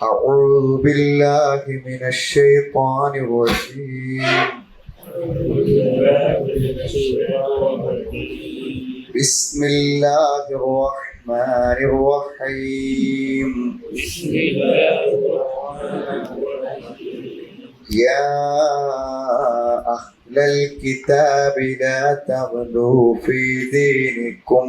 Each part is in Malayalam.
أعوذ بالله من الشيطان الرجيم. بسم الله الرحمن الرحيم. يا أهل الكتاب لا تغلوا في دينكم.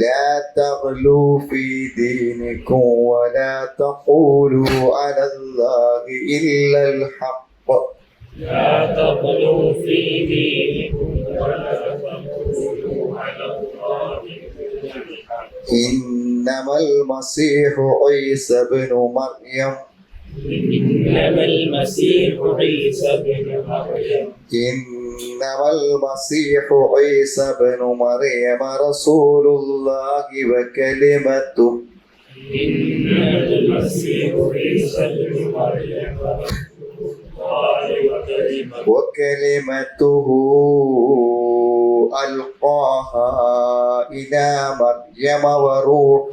لا تغلوا في دينكم ولا تقولوا على الله إلا الحق. لا تغلوا في دينكم ولا تقولوا على الله إلا الحق. إنما المسيح عيسى بن مريم. إنما المسيح عيسى بن مريم. إنما المسيح عيسى بن مريم رسول الله وكلمته. إنما المسيح عيسى بن مريم وكلمته ألقاها إلى مريم وروح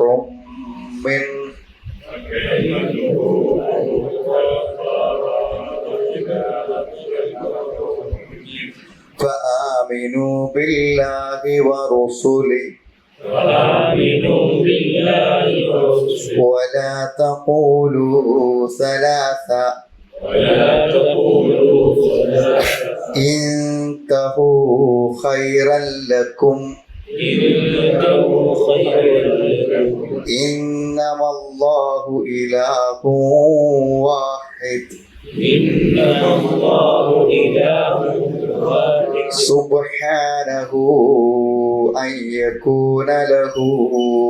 منه. فآمنوا بالله ورسله ولا تقولوا ثلاثة. انتهوا خيرا لكم. إنما الله إله واحد. سبحانه أن يكون له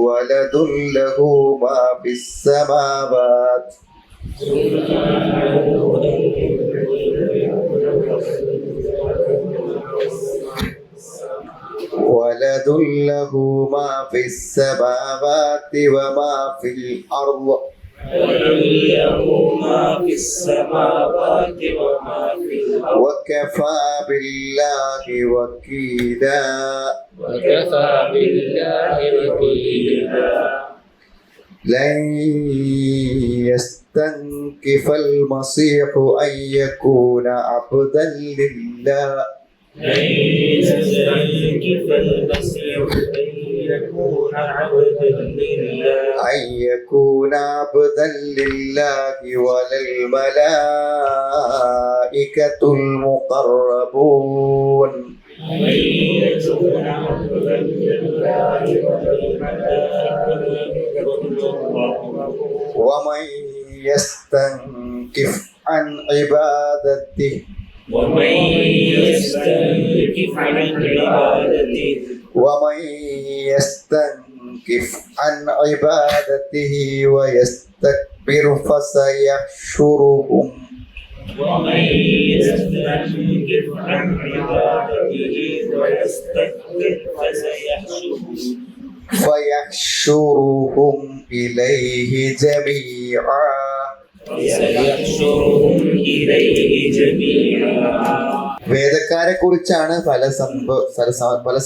ولد له ما في السماوات ولد له ما في السماوات وما في الأرض وكفى بالله وكيلا. لن يستنكف المسيح أن يكون عبدا لله. أن يكون عبدا لله وللملائكة المقربون. ومن يستنكف عن عبادته ويستكبر فسيحشرهم فيحشرهم إليه جميعا. വേദക്കാരെ കുറിച്ചാണ് പല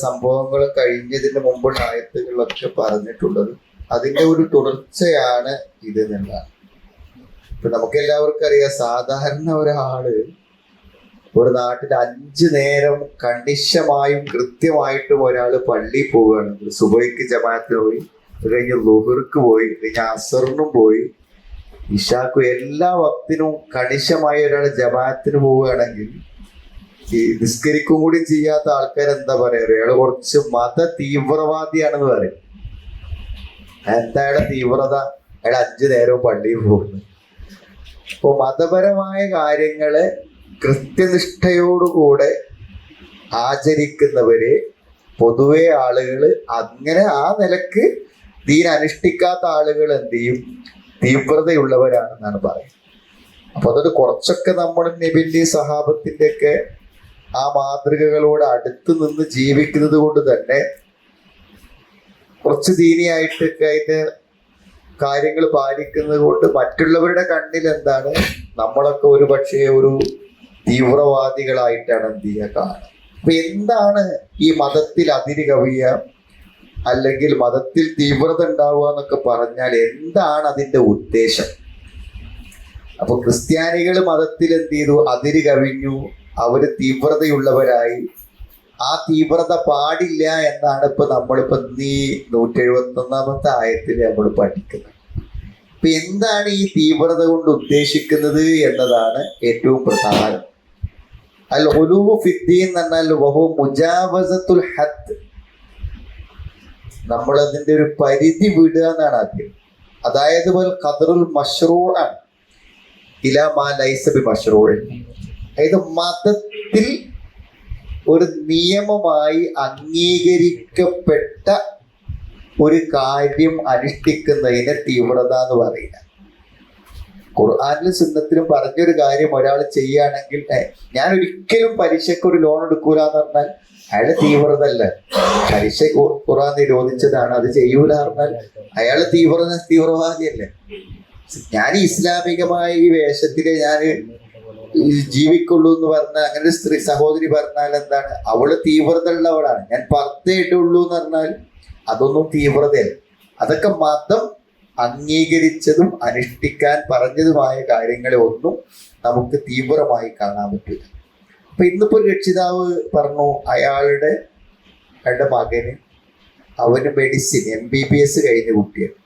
സംഭവങ്ങളും കഴിഞ്ഞതിന് മുമ്പുള്ള ആയത്തുകളിലൊക്കെ പറഞ്ഞിട്ടുള്ളത്. അതിന്റെ ഒരു തുടർച്ചയാണ് ഇത് എന്നുള്ളതാണ്. ഇപ്പൊ നമുക്ക് എല്ലാവർക്കും അറിയാം, സാധാരണ ഒരാള് ഒരു നാട്ടിൽ 5 നേരം കണിശമായും കൃത്യമായിട്ടും ഒരാൾ പള്ളിയിൽ പോവുകയാണെങ്കിൽ, സുബൈക്ക് ജമാഅത്തിന് പോയി, കഴിഞ്ഞ് ളുഹ്ർക്ക് പോയി, കഴിഞ്ഞ അസറിനും പോയി, ഇശാക്കും എല്ലാ വക്തിനും കണിശമായി ഒരാൾ ജമാഅത്തിന് പോവുകയാണെങ്കിൽ, ഈ നിസ്കരിക്കും കൂടി ചെയ്യാത്ത ആൾക്കാർ എന്താ പറയാ, അയാള് കുറച്ച് മത തീവ്രവാദിയാണെന്ന് പറയും. എന്താ അയാളുടെ തീവ്രത? അയാൾ 5 നേരവും പള്ളിയിൽ പോകുന്നു. അപ്പൊ മതപരമായ കാര്യങ്ങള് കൃത്യനിഷ്ഠയോടുകൂടെ ആചരിക്കുന്നവര് പൊതുവെ ആളുകൾ അങ്ങനെ ആ നിലക്ക് ദീൻ അനുഷ്ഠിക്കാത്ത ആളുകൾ എന്ത് ചെയ്യും? തീവ്രതയുള്ളവരാണെന്നാണ് പറയുന്നത്. അപ്പൊ അതൊരു കുറച്ചൊക്കെ നമ്മൾ നബിന്റെ സഹാബത്തിന്റെ ഒക്കെ ആ മാതൃകകളോട് അടുത്ത് നിന്ന് ജീവിക്കുന്നത് കൊണ്ട് തന്നെ കുറച്ച് ദീനിയായിട്ടൊക്കെ അതിന്റെ കാര്യങ്ങൾ പാലിക്കുന്നത് കൊണ്ട് മറ്റുള്ളവരുടെ കണ്ണിൽ എന്താണ്, നമ്മളൊക്കെ ഒരു പക്ഷേ ഒരു തീവ്രവാദികളായിട്ടാണ് എന്ത് ചെയ്യുക കാണുക. അപ്പൊ എന്താണ് ഈ മതത്തിൽ അതിര് കവിയുക? അല്ലെങ്കിൽ മതത്തിൽ തീവ്രത ഉണ്ടാവുക എന്നൊക്കെ പറഞ്ഞാൽ എന്താണ് അതിന്റെ ഉദ്ദേശം? അപ്പൊ ക്രിസ്ത്യാനികൾ മതത്തിൽ എന്ത് ചെയ്തു? അതിര് കവിഞ്ഞു, അവര് തീവ്രതയുള്ളവരായി. ആ തീവ്രത പാടില്ല എന്നാണ് നമ്മളിപ്പോ ഈ 171 ആയത്തിൽ നമ്മൾ പഠിക്കുന്നത്. ഇപ്പൊ എന്താണ് ഈ തീവ്രത കൊണ്ട് ഉദ്ദേശിക്കുന്നത് എന്നതാണ് ഏറ്റവും പ്രധാനം. അൽ ഉലൂവു ഫിദ്ദീൻ എന്ന് പറഞ്ഞാൽ വഹു മുജാവസത്തുൽ ഹദ്, നമ്മളതിന്റെ ഒരു പരിധി വിടുക എന്നാണ് ആദ്യം. അതായത് ഖദറുൽ മശ്റൂഅൻ ഇലാ മാ ലൈസ ബി മശ്റൂഅൻ. അതായത് മതത്തിൽ ഒരു നിയമമായി അംഗീകരിക്കപ്പെട്ട ഒരു കാര്യം അനുഷ്ഠിക്കുന്നതിന് തീവ്രത എന്ന് പറയുക. ഖുർആനിലും സുന്നത്തിലും പറഞ്ഞൊരു കാര്യം ഒരാൾ ചെയ്യുകയാണെങ്കിൽ, ഞാൻ ഒരിക്കലും പരീക്ഷയ്ക്ക് ഒരു ലോൺ എടുക്കൂല എന്ന് പറഞ്ഞാൽ അയാള് തീവ്രത അല്ല. പരീക്ഷ ഖുർആൻ നിരോധിച്ചതാണ്, അത് ചെയ്യൂല പറഞ്ഞാൽ അയാള് തീവ്രവാദിയല്ലേ. ഞാൻ ഇസ്ലാമികമായ ഈ വേഷത്തില് ഞാൻ ജീവിക്കുള്ളൂ എന്ന് പറഞ്ഞാൽ, അങ്ങനെ ഒരു സ്ത്രീ സഹോദരി പറഞ്ഞാൽ എന്താണ്? അവള് തീവ്രത ഉള്ളവളാണ്. ഞാൻ പർദ്ദയിട്ടുള്ളൂ എന്ന് പറഞ്ഞാൽ അതൊന്നും തീവ്രതയല്ല. അതൊക്കെ മതം അംഗീകരിച്ചതും അനുഷ്ഠിക്കാൻ പറഞ്ഞതുമായ കാര്യങ്ങളെ ഒന്നും നമുക്ക് തീവ്രമായി കാണാൻ പറ്റില്ല. അപ്പൊ ഇന്നിപ്പോ ഒരു രക്ഷിതാവ് പറഞ്ഞു, അയാളുടെ മകന്, അവന് മെഡിസിൻ MBBS കഴിഞ്ഞ കുട്ടിയാണ്.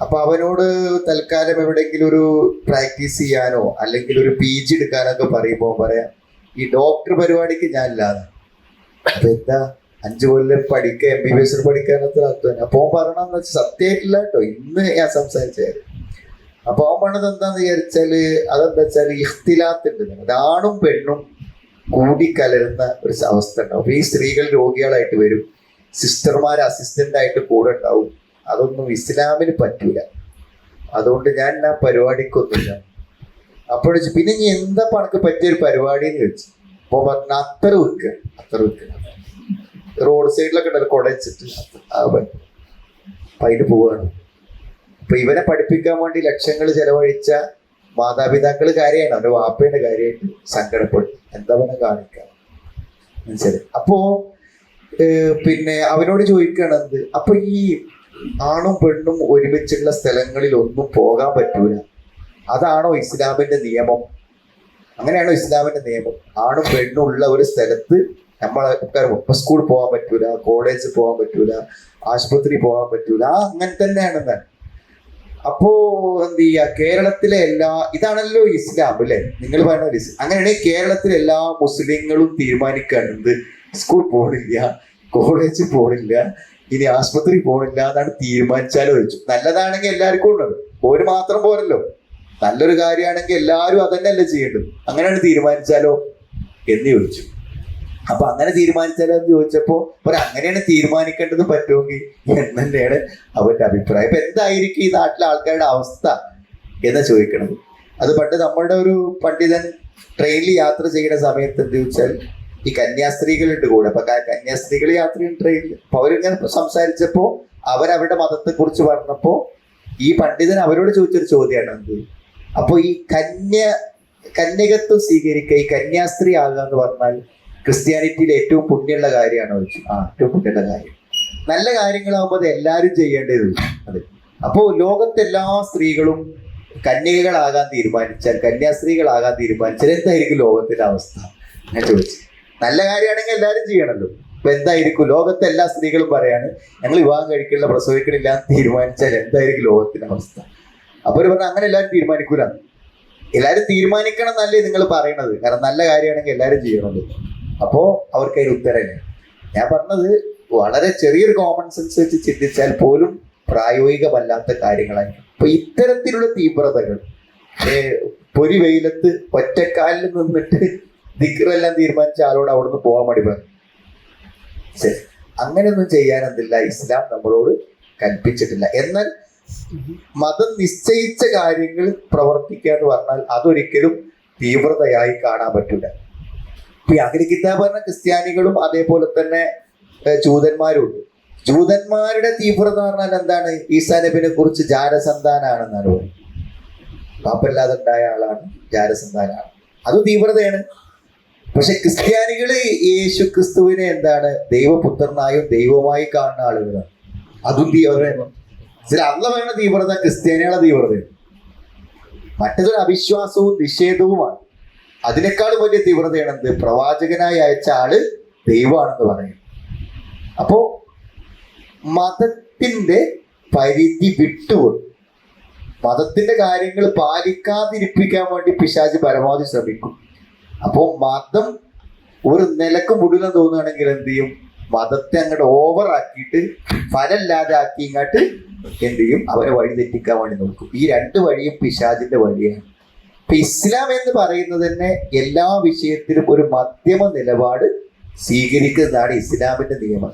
അപ്പൊ അവനോട് തൽക്കാലം എവിടെയെങ്കിലും ഒരു പ്രാക്ടീസ് ചെയ്യാനോ അല്ലെങ്കിൽ ഒരു PG എടുക്കാനൊക്കെ പറയുമ്പോൾ പറയാം, ഈ ഡോക്ടർ പരിപാടിക്ക് ഞാൻ ഇല്ലാതെ. അപ്പൊ എന്താ 5 കൊല്ലം പഠിക്കുക, MBBS പഠിക്കാനത്ര അർത്ഥം. അപ്പൊ അവൻ പറയണമെന്ന് വെച്ചാൽ സത്യമായിട്ടില്ല കേട്ടോ, ഇന്ന് ഞാൻ സംസാരിച്ചായിരുന്നു. അപ്പൊ അവൻ പറഞ്ഞത് എന്താന്ന് വിചാരിച്ചാല്, അതെന്താ വെച്ചാൽ ഇഖ്തിലാത്തുണ്ട്. അത് ആണും പെണ്ണും കൂടിക്കലരുന്ന ഒരു അവസ്ഥ ഉണ്ടാവും. അപ്പൊ ഈ സ്ത്രീകൾ രോഗികളായിട്ട് വരും, സിസ്റ്റർമാർ അസിസ്റ്റന്റ് ആയിട്ട് കൂടെ ഉണ്ടാവും. അതൊന്നും ഇസ്ലാമിന് പറ്റൂല. അതുകൊണ്ട് ഞാൻ ആ പരിപാടിക്കൊന്നുമില്ല. അപ്പോൾ പിന്നെ ഇനി എന്താ പണക്ക് പറ്റിയൊരു പരിപാടി എന്ന് ചോദിച്ചു. അപ്പൊ പറഞ്ഞ അത്തറ് വെക്കുക. റോഡ് സൈഡിലൊക്കെ ഉണ്ടല്ലോ കുട വെച്ചിട്ട്, അപ്പൊ അതിന് പോവാണ്. അപ്പൊ ഇവനെ പഠിപ്പിക്കാൻ വേണ്ടി ലക്ഷങ്ങൾ ചെലവഴിച്ച മാതാപിതാക്കൾ കാര്യമാണ്, അവന്റെ വാപ്പയുടെ കാര്യമായിട്ട് സങ്കടപ്പെടും. എന്താ അവനെ കാണിക്കാം, മനസ്സിലായി? അപ്പോ പിന്നെ അവനോട് ചോദിക്കണത്, അപ്പൊ ഈ ആണും പെണ്ണും ഒരുമിച്ചുള്ള സ്ഥലങ്ങളിൽ ഒന്നും പോകാൻ പറ്റൂല, അതാണോ ഇസ്ലാമിന്റെ നിയമം? അങ്ങനെയാണോ ഇസ്ലാമിന്റെ നിയമം? ആണും പെണ്ണും ഉള്ള ഒരു സ്ഥലത്ത് നമ്മളെ സ്കൂളിൽ പോകാൻ പറ്റൂല, കോളേജിൽ പോകാൻ പറ്റൂല, ആശുപത്രി പോകാൻ പറ്റൂല, അങ്ങനെ തന്നെയാണെന്ന്. അപ്പോ എന്ത് ചെയ്യാ, കേരളത്തിലെ ഇതാണല്ലോ ഇസ്ലാം അല്ലെ, നിങ്ങൾ പറഞ്ഞ ഇസ്ലാം. അങ്ങനെയാണെങ്കിൽ കേരളത്തിലെ എല്ലാ മുസ്ലിങ്ങളും തീരുമാനിക്കാനുണ്ട്, സ്കൂൾ പോണില്ല, കോളേജിൽ പോണില്ല, ഇനി ആശുപത്രി പോണില്ല എന്നാണ് തീരുമാനിച്ചാലോ ചോദിച്ചു. നല്ലതാണെങ്കിൽ എല്ലാവർക്കും ഉണ്ടല്ലോ, ഒരു മാത്രം പോരല്ലോ. നല്ലൊരു കാര്യമാണെങ്കിൽ എല്ലാവരും അതന്നെയല്ലേ ചെയ്യേണ്ടത്. അങ്ങനെയാണ് തീരുമാനിച്ചാലോ എന്ന് ചോദിച്ചു. അപ്പൊ അങ്ങനെ തീരുമാനിച്ചാലോ എന്ന് ചോദിച്ചപ്പോ അങ്ങനെയാണ് തീരുമാനിക്കേണ്ടത് പറ്റുമെങ്കിൽ എന്ന് തന്നെയാണ് അവന്റെ അഭിപ്രായം. ഇപ്പൊ എന്തായിരിക്കും ഈ നാട്ടിലെ ആൾക്കാരുടെ അവസ്ഥ എന്ന് ചോദിക്കണത്. അത് പണ്ട് നമ്മളുടെ ഒരു പണ്ഡിതൻ ട്രെയിനിൽ യാത്ര ചെയ്യുന്ന സമയത്ത് എന്ത് ചോദിച്ചാൽ, ഈ കന്യാസ്ത്രീകളുണ്ട് കൂടെ. അപ്പൊ കന്യാസ്ത്രീകൾ യാത്ര ചെയ്യുന്ന ട്രെയിനിൽ. അപ്പൊ അവരിങ്ങനെ സംസാരിച്ചപ്പോ അവരവരുടെ മതത്തെ കുറിച്ച് പറഞ്ഞപ്പോ ഈ പണ്ഡിതൻ അവരോട് ചോദിച്ചൊരു ചോദ്യമാണ് എന്ത്, അപ്പൊ ഈ കന്യകത്വം സ്വീകരിക്കുക, ഈ കന്യാസ്ത്രീ ആകുക എന്ന് പറഞ്ഞാൽ ക്രിസ്ത്യാനിറ്റിയിൽ ഏറ്റവും പുണ്യമുള്ള കാര്യമാണോ ചോദിച്ചു. ഏറ്റവും പുണ്യമുള്ള കാര്യം. നല്ല കാര്യങ്ങളാകുമ്പോൾ അത് എല്ലാവരും ചെയ്യേണ്ടത്. അതെ. അപ്പോ ലോകത്തെ എല്ലാ സ്ത്രീകളും കന്യകകളാകാൻ തീരുമാനിച്ചാൽ, കന്യാസ്ത്രീകളാകാൻ തീരുമാനിച്ചാൽ എന്തായിരിക്കും ലോകത്തിന്റെ അവസ്ഥ? ഞാൻ ചോദിച്ചു. നല്ല കാര്യമാണെങ്കിൽ എല്ലാവരും ചെയ്യണമല്ലോ. ഇപ്പൊ എന്തായിരിക്കും ലോകത്തെ എല്ലാ സ്ത്രീകളും പറയാണ്, ഞങ്ങൾ വിവാഹം കഴിക്കണില്ല, പ്രസവിക്കണില്ല എന്ന് തീരുമാനിച്ചാൽ എന്തായിരിക്കും ലോകത്തിന്റെ അവസ്ഥ? അപ്പൊ ഒരു പറഞ്ഞാൽ അങ്ങനെ എല്ലാവരും തീരുമാനിക്കൂല. എല്ലാവരും തീരുമാനിക്കണം എന്നല്ലേ നിങ്ങൾ പറയണത്. കാരണം നല്ല കാര്യമാണെങ്കിൽ എല്ലാവരും ചെയ്യണമല്ലോ. അപ്പോ അവർക്ക് അതിന് ഉത്തരമില്ല. ഞാൻ പറഞ്ഞത് വളരെ ചെറിയൊരു കോമൺ സെൻസ് വെച്ച് ചിന്തിച്ചാൽ പോലും പ്രായോഗികമല്ലാത്ത കാര്യങ്ങളായിരിക്കും. അപ്പൊ ഇത്തരത്തിലുള്ള തീവ്രതകൾ, പൊരി വെയിലത്ത് ഒറ്റക്കാലിൽ നിന്നിട്ട് ദിക്റെല്ലാം തീരുമാനിച്ച ആളോട് അവിടുന്ന് പോകാൻ മടി പറഞ്ഞു. ശരി, അങ്ങനെയൊന്നും ചെയ്യാൻ എന്തില്ല, ഇസ്ലാം നമ്മളോട് കൽപ്പിച്ചിട്ടില്ല. എന്നാൽ മതം നിശ്ചയിച്ച കാര്യങ്ങൾ പ്രവർത്തിക്കുക എന്ന് പറഞ്ഞാൽ അതൊരിക്കലും തീവ്രതയായി കാണാൻ പറ്റില്ല. ഇപ്പൊ അഹ്ലു കിതാബ് പറഞ്ഞ ക്രിസ്ത്യാനികളും അതേപോലെ തന്നെ ജൂതന്മാരും ഉണ്ട്. ജൂതന്മാരുടെ തീവ്രത പറഞ്ഞാൽ എന്താണ്? ഈസാ നബിനെ കുറിച്ച് ജാരസന്താനാണെന്നാണ് പറയുന്നത്. പാപ്പല്ലാതെ ഉണ്ടായ ആളാണ്, ജാരസന്താനാണ്. അത് തീവ്രതയാണ്. പക്ഷെ ക്രിസ്ത്യാനികള് യേശു ക്രിസ്തുവിനെ എന്താണ് ദൈവപുത്രനായും ദൈവമായി കാണുന്ന ആളുകളാണ്. അതും തീവ്രതയാണ്. ചില അള്ള വേണ തീവ്രത ക്രിസ്ത്യാനികളെ തീവ്രതയാണ്. മറ്റതൊരു അവിശ്വാസവും നിഷേധവുമാണ്. അതിനേക്കാളും വലിയ തീവ്രതയാണ് എന്ത്? പ്രവാചകനായി അയച്ച ആള് ദൈവമാണെന്ന് പറയും. അപ്പോ മതത്തിന്റെ പരിധി വിട്ടുകൊണ്ട് മതത്തിന്റെ കാര്യങ്ങൾ പാലിക്കാതിരിപ്പിക്കാൻ വേണ്ടി പിശാച് പരമാവധി ശ്രമിക്കും. അപ്പോൾ മതം ഒരു നിലക്ക് മുടിലും തോന്നുകയാണെങ്കിൽ എന്ത് ചെയ്യും? മതത്തെ അങ്ങോട്ട് ഓവറാക്കിയിട്ട് ഫലമില്ലാതെ ആക്കി ഇങ്ങോട്ട് എന്ത് ചെയ്യും? അവരെ വഴി തെറ്റിക്കാൻ വേണ്ടി നോക്കും. ഈ രണ്ട് വഴിയും പിശാചിന്റെ വഴിയാണ്. ഇപ്പൊ ഇസ്ലാം എന്ന് പറയുന്നത് തന്നെ എല്ലാ വിഷയത്തിലും ഒരു മധ്യമ നിലപാട് സ്വീകരിക്കുന്നതാണ് ഇസ്ലാമിന്റെ നിയമം.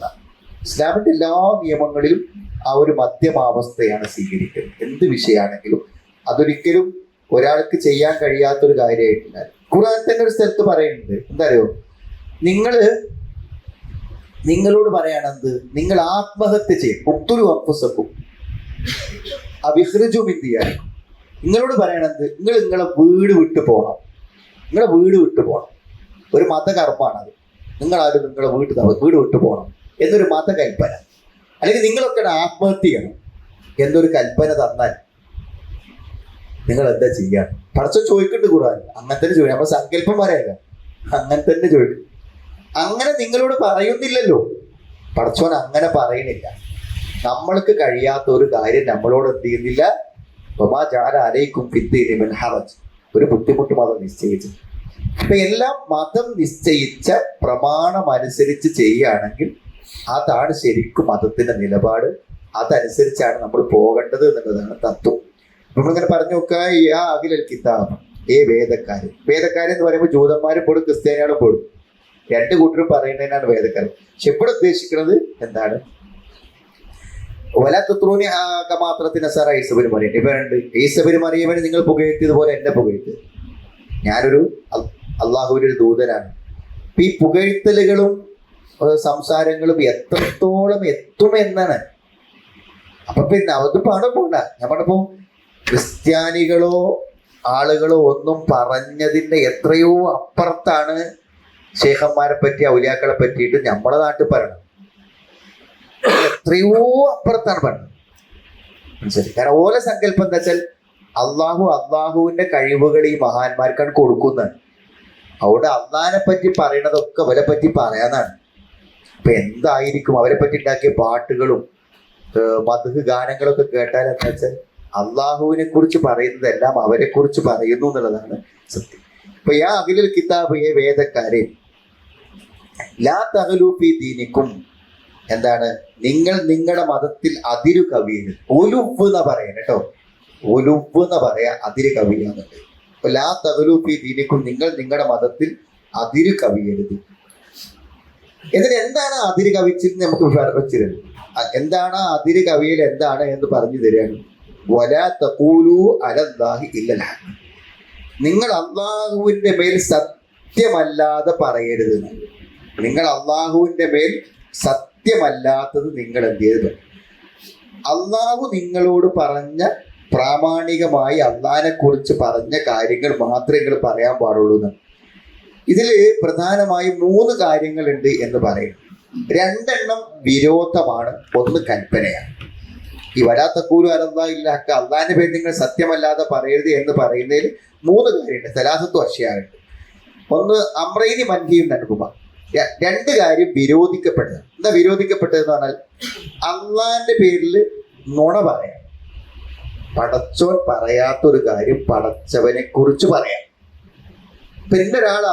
ഇസ്ലാമിന്റെ എല്ലാ നിയമങ്ങളിലും ആ ഒരു മധ്യമാവസ്ഥയാണ് സ്വീകരിക്കുന്നത്. എന്ത് വിഷയമാണെങ്കിലും അതൊരിക്കലും ഒരാൾക്ക് ചെയ്യാൻ കഴിയാത്തൊരു കാര്യമായിട്ടില്ല. ഖുർആൻ തന്നെ ഒരു സ്ഥലത്ത് പറയുന്നുണ്ട്, എന്താ അറിയോ? നിങ്ങളോട് പറയാണെന്ത്? നിങ്ങൾ ആത്മഹത്യ ചെയ്യും. ഒത്തിരി അപ്പുസക്കും അവിഹൃജുമിന്തിയാണ്. നിങ്ങളോട് പറയണത് നിങ്ങളെ വീട് വിട്ടു പോകണം. നിങ്ങളെ വീട് വിട്ടു പോകണം. ഒരു മതകർമ്മമാണത്. നിങ്ങളാരും നിങ്ങളെ വീട് വിട്ടു പോകണം എന്നൊരു മതകൽപ്പന. അല്ലെങ്കിൽ നിങ്ങളൊക്കെ ആത്മഹത്യ ചെയ്യണം എന്നൊരു കൽപ്പന തന്നാൽ നിങ്ങൾ എന്താ ചെയ്യാ? പടച്ചോൻ ചോദിക്കുന്നുണ്ട് ഖുർആൻ. അങ്ങനെ തന്നെ ചോദിക്കും. നമ്മൾ സങ്കല്പം പറയല്ല, അങ്ങനെ തന്നെ ചോദിക്കും. അങ്ങനെ നിങ്ങളോട് പറയുന്നില്ലല്ലോ. പടച്ചോൻ അങ്ങനെ പറയണില്ല. നമ്മൾക്ക് കഴിയാത്ത ഒരു കാര്യം നമ്മളോട് എന്ത് ചെയ്യുന്നില്ല. ഒരു ബുദ്ധിമുട്ട് മതം നിശ്ചയിച്ചു. അപ്പൊ എല്ലാം മതം നിശ്ചയിച്ച പ്രമാണം അനുസരിച്ച് ചെയ്യുകയാണെങ്കിൽ അതാണ് ശരിക്കും മതത്തിന്റെ നിലപാട്. അതനുസരിച്ചാണ് നമ്മൾ പോകേണ്ടത് എന്നുള്ളതാണ് തത്വം. നമ്മളിങ്ങനെ പറഞ്ഞു നോക്കുക, യാ അഖിലൽ കിതാബ്, വേദക്കാരൻ എന്ന് പറയുമ്പോൾ ജൂതന്മാരും പോലും ക്രിസ്ത്യാനികളും പോലും രണ്ട് കൂട്ടരും പറയുന്നതിനാണ് വേദക്കാരൻ. പക്ഷെ ഇവിടെ ഉദ്ദേശിക്കുന്നത് എന്താണ്? മാത്രത്തിന് സാർ ഈസബിന് മറിയം. ഇവരുണ്ട് ഈസബിന് മറിയവന് നിങ്ങൾ പുകഴ്ത്തിയതുപോലെ എന്നെ പുകഴ്ത്ത്. ഞാനൊരു അള്ളാഹുവിന്റെ ഒരു ദൂതനാണ്. ഈ പുകഴ്ത്തലുകളും സംസാരങ്ങളും എത്രത്തോളം എത്തുമെന്നാണ്. അപ്പൊ പിന്നെ അത് പാടം പോണ്ട. ഞാൻ പറഞ്ഞപ്പോ ക്രിസ്ത്യാനികളോ ആളുകളോ ഒന്നും പറഞ്ഞതിന്റെ എത്രയോ അപ്പുറത്താണ് ശേഖന്മാരെ പറ്റി ഔലിയാക്കളെ പറ്റിയിട്ട് നമ്മളെ നാട്ടിൽ പറയണം. എത്രയോ അപ്പുറത്താണ് പറഞ്ഞത്. മനസ്സിലായി? കാരണം ഓരോ സങ്കല്പം എന്താ വെച്ചാൽ അള്ളാഹുവിന്റെ കഴിവുകൾ ഈ മഹാന്മാർക്കാണ് കൊടുക്കുന്നത്. അവിടെ അള്ളാഹിനെ പറ്റി പറയണതൊക്കെ അവരെ പറ്റി പറയാന്നാണ്. അപ്പൊ എന്തായിരിക്കും അവരെ പറ്റി ഉണ്ടാക്കിയ പാട്ടുകളും മദ്ഹ് ഗാനങ്ങളൊക്കെ കേട്ടാൽ എന്താ വെച്ചാൽ അള്ളാഹുവിനെ കുറിച്ച് പറയുന്നതെല്ലാം അവരെ കുറിച്ച് പറയുന്നു എന്നുള്ളതാണ് സത്യം. ഇപ്പൊ യാ അഖിലുൽ കിതാബ്, വേദക്കാരെ, ലാ തഗ്ലൂ ഫീ ദീനിക്കും, എന്താണ്? നിങ്ങൾ നിങ്ങളുടെ മതത്തിൽ അതിരു കവിയരുത്. ഒലുവ് എന്ന് പറയാൻ കേട്ടോ, ഒലുവ് എന്ന് പറയാ, അതിര് കവിയാന്നുണ്ട്. അപ്പൊ ലാ തഗ്ലൂ ഫീ ദീനിക്കും, നിങ്ങൾ നിങ്ങളുടെ മതത്തിൽ അതിര് കവിയരുത്. എന്നിട്ട് എന്താണ് അതിര് കവിച്ചെന്ന് നമുക്ക് വെച്ചിരുന്നു. എന്താണ് അതിര് കവിയൽ എന്താണ് എന്ന് പറഞ്ഞു തരികയാണ്. വലാ തഖൂലു അലല്ലാഹി ഇല്ലൽ ഹഖ്, നിങ്ങൾ അള്ളാഹുവിന്റെ മേൽ സത്യമല്ലാതെ പറയരുത്. നിങ്ങൾ അള്ളാഹുവിന്റെ മേൽ സത്യമല്ലാത്തത് നിങ്ങൾ എന്ത് ചെയ്ത്? അള്ളാഹു നിങ്ങളോട് പറഞ്ഞ പ്രാമാണികമായി അള്ളാഹിനെ കുറിച്ച് പറഞ്ഞ കാര്യങ്ങൾ മാത്രമേ നിങ്ങൾ പറയാൻ പാടുള്ളൂ എന്ന്. ഇതിൽ പ്രധാനമായും 3 കാര്യങ്ങളുണ്ട് എന്ന് പറയും. 2 വിരോധമാണ്, 1 കൽപ്പനയാണ്. ഈ വലാത്തക്കൂലു അലല്ലാഹി ഇല്ലൽ ഹഖ്, അള്ളാഹിന്റെ പേര് നിങ്ങൾ സത്യമല്ലാതെ പറയരുത് എന്ന് പറയുന്നതിൽ 3 കാര്യമുണ്ട്. സലാസത്തു അഷ്യാറുണ്ട്. 1 അമ്രൈനി മൻഹിയും നൽകുക. 2 കാര്യം വിരോധിക്കപ്പെട്ടത്. എന്താ വിരോധിക്കപ്പെട്ടതെന്ന് പറഞ്ഞാൽ അള്ളാഹിന്റെ പേരിൽ നുണ പറയാം. പടച്ചോൻ പറയാത്തൊരു കാര്യം പടച്ചവനെ കുറിച്ച് പറയാം. പിന്നെ ഒരാൾ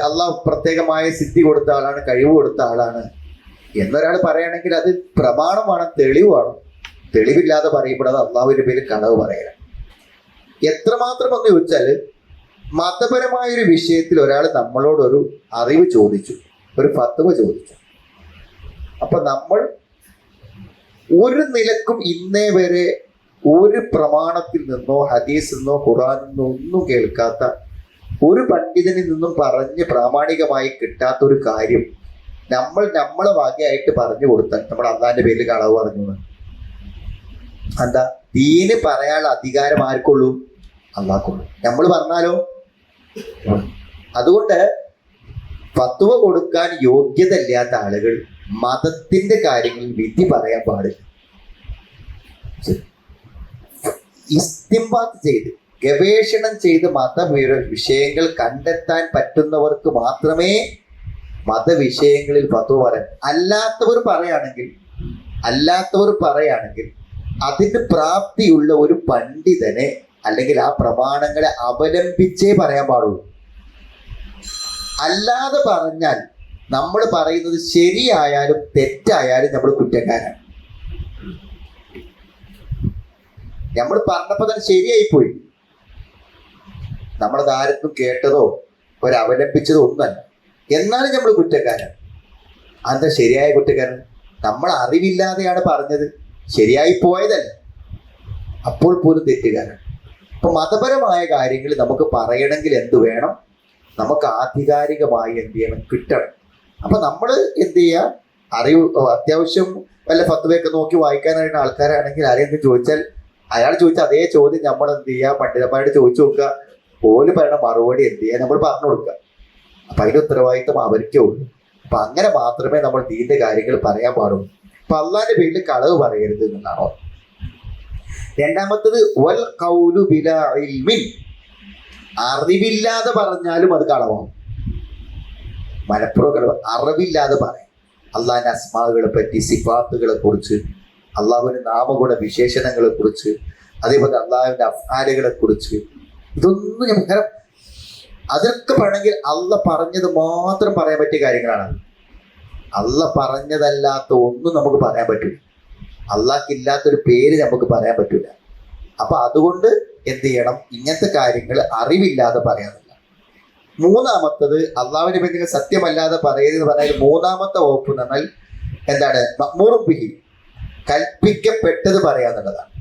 അള്ളാഹ് പ്രത്യേകമായ സിദ്ധി കൊടുത്ത ആളാണ്, കഴിവ് കൊടുത്ത ആളാണ് എന്നൊരാൾ പറയുകയാണെങ്കിൽ അത് പ്രമാണമാണ്, തെളിവാണ്. തെളിവില്ലാതെ പറയുമ്പോൾ അത് അള്ളാഹുവിന്റെ പേരിൽ കളവ് പറയാം. എത്രമാത്രം എന്ന് ചോദിച്ചാൽ, മതപരമായൊരു വിഷയത്തിൽ ഒരാൾ നമ്മളോടൊരു അറിവ് ചോദിച്ചു, ഒരു ഫത്വ ചോദിച്ചു. അപ്പൊ നമ്മൾ ഒരു നിലക്കും ഇന്നേ വരെ ഒരു പ്രമാണത്തിൽ നിന്നോ ഹദീസിൽ നിന്നോ ഖുർആനിൽ നിന്നോ ഒന്നും കേൾക്കാത്ത, ഒരു പണ്ഡിതനിൽ നിന്നും പറഞ്ഞ് പ്രാമാണികമായി കിട്ടാത്ത ഒരു കാര്യം നമ്മളെ വകയായിട്ട് പറഞ്ഞു കൊടുത്താൽ നമ്മൾ അള്ളാഹിന്റെ പേരിൽ കളവ് പറഞ്ഞു. എന്താ? ദീന് പറയാനുള്ള അധികാരം ആർക്കുള്ളൂ? അള്ളാഹ്ക്കുള്ളൂ. നമ്മൾ പറഞ്ഞാലോ അതുകൊണ്ട് ഫത്വ കൊടുക്കാൻ യോഗ്യത ഇല്ലാത്ത ആളുകൾ മതത്തിന്റെ കാര്യങ്ങളിൽ വിധി പറയാൻ പാടില്ല. ഇസ്തിംബാത്ത് ചെയ്ത് ഗവേഷണം ചെയ്ത് വിഷയങ്ങൾ കണ്ടെത്താൻ പറ്റുന്നവർക്ക് മാത്രമേ മതവിഷയങ്ങളിൽ ഫത്വ പറയാൻ. അല്ലാത്തവർ പറയുകയാണെങ്കിൽ അതിന് പ്രാപ്തിയുള്ള ഒരു പണ്ഡിതനെ അല്ലെങ്കിൽ ആ പ്രമാണങ്ങളെ അവലംബിച്ചേ പറയാൻ പാടുള്ളൂ. അല്ലാതെ പറഞ്ഞാൽ നമ്മൾ പറയുന്നത് ശരിയായാലും തെറ്റായാലും നമ്മൾ കുറ്റക്കാരാണ്. നമ്മൾ പറഞ്ഞപ്പോൾ തന്നെ ശരിയായിപ്പോയി, നമ്മളത് ആരത്തും കേട്ടതോ ഒരവലംബിച്ചതോ ഒന്നല്ല, എന്നാലും നമ്മൾ കുറ്റക്കാരാണ്. അതെന്താ ശരിയായ കുറ്റക്കാരൻ? നമ്മൾ അറിവില്ലാതെയാണ് പറഞ്ഞത്, ശരിയായി പോയതല്ല, അപ്പോൾ പോലും തെറ്റുകാരാണ്. അപ്പൊ മതപരമായ കാര്യങ്ങൾ നമുക്ക് പറയണമെങ്കിൽ എന്ത് വേണം? നമുക്ക് ആധികാരികമായി എന്ത് ചെയ്യണം? കിട്ടണം. അപ്പൊ നമ്മൾ എന്ത് ചെയ്യുക? അറിവ് അത്യാവശ്യം വല്ല ഫത്വയൊക്കെ നോക്കി വായിക്കാനായിട്ട് ആൾക്കാരാണെങ്കിൽ ആരെങ്കിലും ചോദിച്ചാൽ അയാൾ ചോദിച്ച അതേ ചോദ്യം നമ്മൾ എന്ത് ചെയ്യുക? പണ്ഡിതന്മാരോട് ചോദിച്ചു നോക്കുക, ഓല് പറയണ മറുപടി എന്ത് ചെയ്യുക? നമ്മൾ പറഞ്ഞു കൊടുക്കുക. അപ്പൊ അതിന്റെ ഉത്തരവാദിത്വം അവർക്കേ ഉള്ളൂ. അപ്പൊ അങ്ങനെ മാത്രമേ നമ്മൾ ദീന്റെ കാര്യങ്ങൾ പറയാൻ പാടുള്ളൂ. അപ്പൊ അള്ളാന്റെ പേരിൽ കളവ് പറയരുത് എന്നാണോ. രണ്ടാമത്തത് വൽ ഖൗലു ബിലാ ഇൽമിൻ, അറിവില്ലാതെ പറഞ്ഞാലും അത് കളവാണ്. മലപ്പുറം കളവ്. അറിവില്ലാതെ പറയാം അള്ളാഹിന്റെ അസ്മാകളെ പറ്റി, സിഫാത്തുകളെ കുറിച്ച്, അള്ളാഹുവിന്റെ നാമഗുണ വിശേഷണങ്ങളെ കുറിച്ച്, അതേപോലെ അള്ളാഹുവിന്റെ അഫ്ആലുകളെ കുറിച്ച്, ഇതൊന്നും നമുക്ക് അതൊക്കെ പറയണമെങ്കിൽ അള്ള പറഞ്ഞത് മാത്രം പറയാൻ പറ്റിയ കാര്യങ്ങളാണ്. അള്ള പറഞ്ഞതല്ലാത്ത ഒന്നും നമുക്ക് പറയാൻ പറ്റില്ല. അള്ളാഹ്ക്കില്ലാത്തൊരു പേര് നമുക്ക് പറയാൻ പറ്റില്ല. അപ്പൊ അതുകൊണ്ട് എന്ത് ചെയ്യണം? ഇങ്ങനത്തെ കാര്യങ്ങൾ അറിവില്ലാതെ പറയാനില്ല. മൂന്നാമത്തത് അള്ളാഹുവിന്റെ പേര് സത്യമല്ലാതെ പറയരുതെന്ന് പറഞ്ഞാൽ മൂന്നാമത്തെ വകുപ്പ് എന്ന് പറഞ്ഞാൽ എന്താണ്? മഅ്മൂറുൻ ബിഹി, കൽപ്പിക്കപ്പെട്ടത് പറയാന്നുള്ളതാണ്.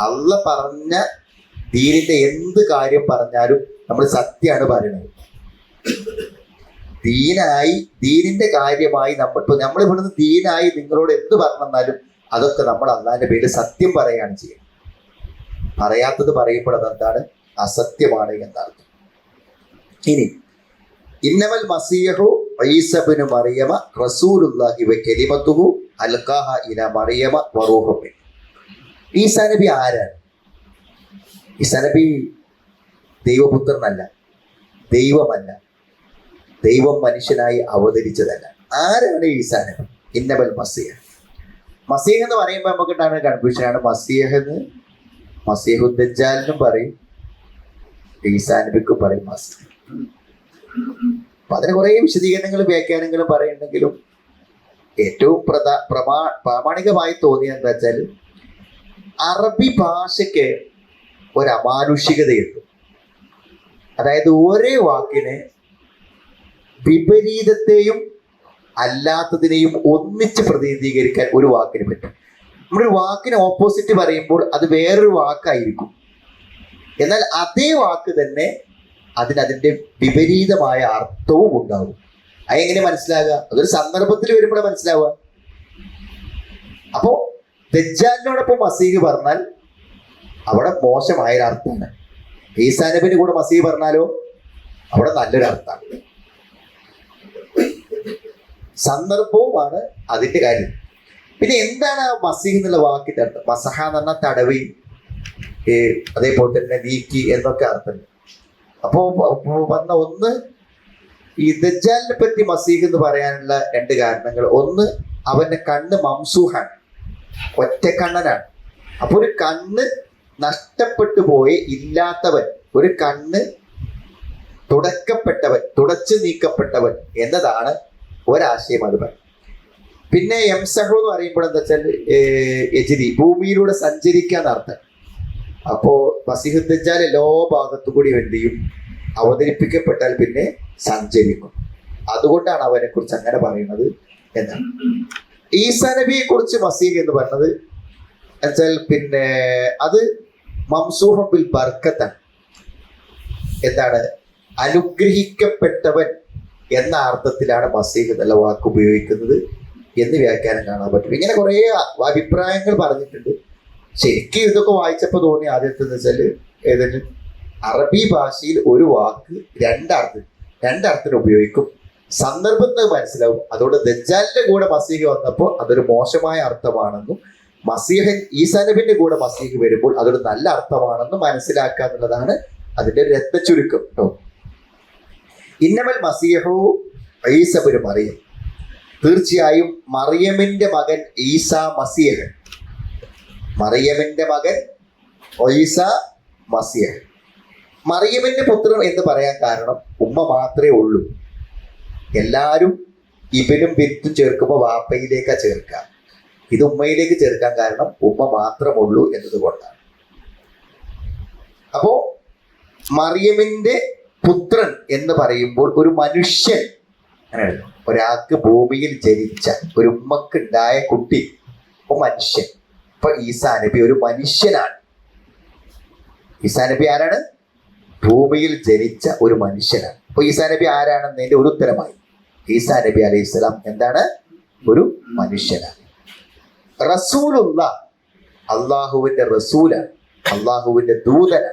അള്ള പറഞ്ഞ ദീനിന്റെ എന്ത് കാര്യം പറഞ്ഞാലും നമ്മൾ സത്യമാണ് പറയുന്നത്. ദീനിന്റെ കാര്യമായി നമ്മൾ ഇവിടുന്ന് ദീനായി നിങ്ങളോട് എന്ത് പറഞ്ഞാലും അതൊക്കെ നമ്മൾ അള്ളാഹിന്റെ പേരിൽ സത്യം പറയുകയാണ് ചെയ്യുന്നത്. പറയാത്തത് പറയുമ്പോൾ അതെന്താണ്? അസത്യമാണ് എന്നർത്ഥം. ഇനി ഇന്നമൽ മസീഹു ഈസ ഇബ്നു മറിയമ റസൂലുള്ളാഹി വ കലിമത്തുഹു അൽഖാഹ ഇലാ മറിയമ വ റൂഹുൻ മിൻഹു. ഈസാ നബി ആരാണ്? ഈസാ നബി ദൈവപുത്രനല്ല, ദൈവമല്ല, ദൈവം മനുഷ്യനായി അവതരിച്ചതല്ല. ആരാണ് ഈസാ നബി? ഇന്നമൽ മസീഹ്. മസീഹ് എന്ന് പറയുമ്പോൾ നമുക്ക് ഉണ്ടാകുന്ന കൺഫ്യൂഷനാണ്. മസീഹ് എന്ന് മസീഹുദ്ദജ്ജാലിനും പറയും, ഈസാ നബിക്കും പറയും മസീഹ്. അപ്പൊ അതിന് കുറെ വിശദീകരണങ്ങളും വ്യാഖ്യാനങ്ങളും പറയുന്നുണ്ടെങ്കിലും ഏറ്റവും പ്രാമാണികമായി തോന്നിയത് എന്താ വെച്ചാൽ അറബി ഭാഷയ്ക്ക് ഒരു അമാനുഷികതയുണ്ട്. അതായത് ഒരേ വാക്കിനെ വിപരീതത്തെയും അല്ലാത്തതിനെയും ഒന്നിച്ച് പ്രതിനിധീകരിക്കാൻ ഒരു വാക്കിന് പറ്റും. നമ്മളൊരു വാക്കിന് ഓപ്പോസിറ്റ് പറയുമ്പോൾ അത് വേറൊരു വാക്കായിരിക്കും. എന്നാൽ അതേ വാക്ക് തന്നെ അതിന്റെ വിപരീതമായ അർത്ഥവും ഉണ്ടാവും. അതെങ്ങനെ മനസ്സിലാകുക? അതൊരു സന്ദർഭത്തിൽ വരുമ്പോഴേ മനസ്സിലാവുക. അപ്പോ ദജ്ജാലിനോടൊപ്പം മസീഹ് പറഞ്ഞാൽ അവിടെ മോശമായൊരർത്ഥമാണ്. ഈസാ നബിന്റെ കൂടെ മസീഹ് പറഞ്ഞാലോ അവിടെ നല്ലൊരു അർത്ഥമാണ്. സന്ദർഭവുമാണ് അതിന്റെ കാര്യം. പിന്നെ എന്താണ് മസീഹ് എന്നുള്ള വാക്കിന്റെ അർത്ഥം? മസഹ എന്ന് പറഞ്ഞാൽ തടവി, അതേപോലെ തന്നെ നീക്കി എന്നൊക്കെ അർത്ഥം. അപ്പോ പറഞ്ഞ ഒന്ന്, ഈ ദജ്ജാലിനെ പറ്റി മസീഹ് എന്ന് പറയാനുള്ള രണ്ട് കാരണങ്ങൾ. ഒന്ന്, അവന്റെ കണ്ണ് മംസൂഹാണ്, ഒറ്റ കണ്ണനാണ്. അപ്പൊ ഒരു കണ്ണ് നഷ്ടപ്പെട്ടു പോയി ഇല്ലാത്തവൻ, ഒരു കണ്ണ് തുടക്കപ്പെട്ടവൻ, തുടച്ചു നീക്കപ്പെട്ടവൻ എന്നതാണ് ഒരാശയം. അത് പറയും. പിന്നെ യംസഹു എന്ന് പറയുമ്പോൾ എന്താ വെച്ചാൽ യജ്രി, ഭൂമിയിലൂടെ സഞ്ചരിക്കാൻ അർത്ഥം. അപ്പോ മസീഹ് ദജ്ജാൽ എല്ലാ ഭാഗത്തു കൂടി എന്ത് ചെയ്യും? അവതരിപ്പിക്കപ്പെട്ടാൽ പിന്നെ സഞ്ചരിക്കും. അതുകൊണ്ടാണ് അവനെ കുറിച്ച് അങ്ങനെ പറയുന്നത് എന്നാണ്. ഈസാ നബിയെ കുറിച്ച് മസീഹ് എന്ന് പറഞ്ഞത് എന്നുവെച്ചാൽ പിന്നെ അത് മംസൂഹം ബിൽ ബർക്കത്താണ്. എന്താണ്? അനുഗ്രഹിക്കപ്പെട്ടവൻ എന്ന അർത്ഥത്തിലാണ് മസീഹ് എന്നുള്ള വാക്ക് ഉപയോഗിക്കുന്നത് എന്ന് വ്യാഖ്യാനം കാണാൻ പറ്റും. ഇങ്ങനെ കുറേ അഭിപ്രായങ്ങൾ പറഞ്ഞിട്ടുണ്ട്. ശരിക്കും ഇതൊക്കെ വായിച്ചപ്പോൾ തോന്നി ആദ്യത്തെ വെച്ചാൽ ഏതെങ്കിലും അറബി ഭാഷയിൽ ഒരു വാക്ക് രണ്ടർത്ഥം, രണ്ടർത്ഥത്തിന് ഉപയോഗിക്കും. സന്ദർഭത്തിന് മനസ്സിലാവും. അതുകൊണ്ട് ദജ്ജാലിന്റെ കൂടെ മസീഹ് വന്നപ്പോൾ അതൊരു മോശമായ അർത്ഥമാണെന്നും മസീഹൻ ഈസാ നബിന്റെ കൂടെ മസീഹ് വരുമ്പോൾ അതൊരു നല്ല അർത്ഥമാണെന്നും മനസ്സിലാക്കുക എന്നുള്ളതാണ് അതിന്റെ ഒരു രത്നച്ചുരുക്കം കേട്ടോ. ഇന്നമൽ മസീഹു ഈസ ഇബ്നു മറിയം, തീർച്ചയായും മറിയമിന്റെ മകൻ ഈസാ മസീഹ്, മറിയമിന്റെ മകൻ ഈസ മസീഹ്. മറിയമിന്റെ പുത്രൻ എന്ന് പറയാൻ കാരണം ഉമ്മ മാത്രമേ ഉള്ളൂ. എല്ലാവരും ഇബനും ബിത്തും ചേർക്കുമ്പോൾ വാപ്പയിലേക്കാ ചേർക്കുക. ഇത് ഉമ്മയിലേക്ക് ചേർക്കാൻ കാരണം ഉമ്മ മാത്രമുള്ളൂ എന്നതുകൊണ്ടാണ്. അപ്പോ മറിയമിന്റെ പുത്രൻ എന്ന് പറയുമ്പോൾ ഒരു മനുഷ്യൻ, അങ്ങനെയല്ലോ, ഒരാൾക്ക് ഭൂമിയിൽ ജനിച്ച ഒരു ഉമ്മക്ക് ഉണ്ടായ കുട്ടി ഇപ്പൊ മനുഷ്യൻ. ഇപ്പൊ ഈസാ നബി ഒരു മനുഷ്യനാണ്. ഈസാ നബി ആരാണ്? ഭൂമിയിൽ ജനിച്ച ഒരു മനുഷ്യനാണ്. അപ്പൊ ഈസാ നബി ആരാണെന്നതിന്റെ ഒരു ഉത്തരമായി. ഈസാ നബി അലൈഹി സ്വലാം എന്താണ്? ഒരു മനുഷ്യനാണ്. റസൂലുള്ള, അള്ളാഹുവിന്റെ റസൂലാണ്, അള്ളാഹുവിന്റെ ദൂതനാണ്.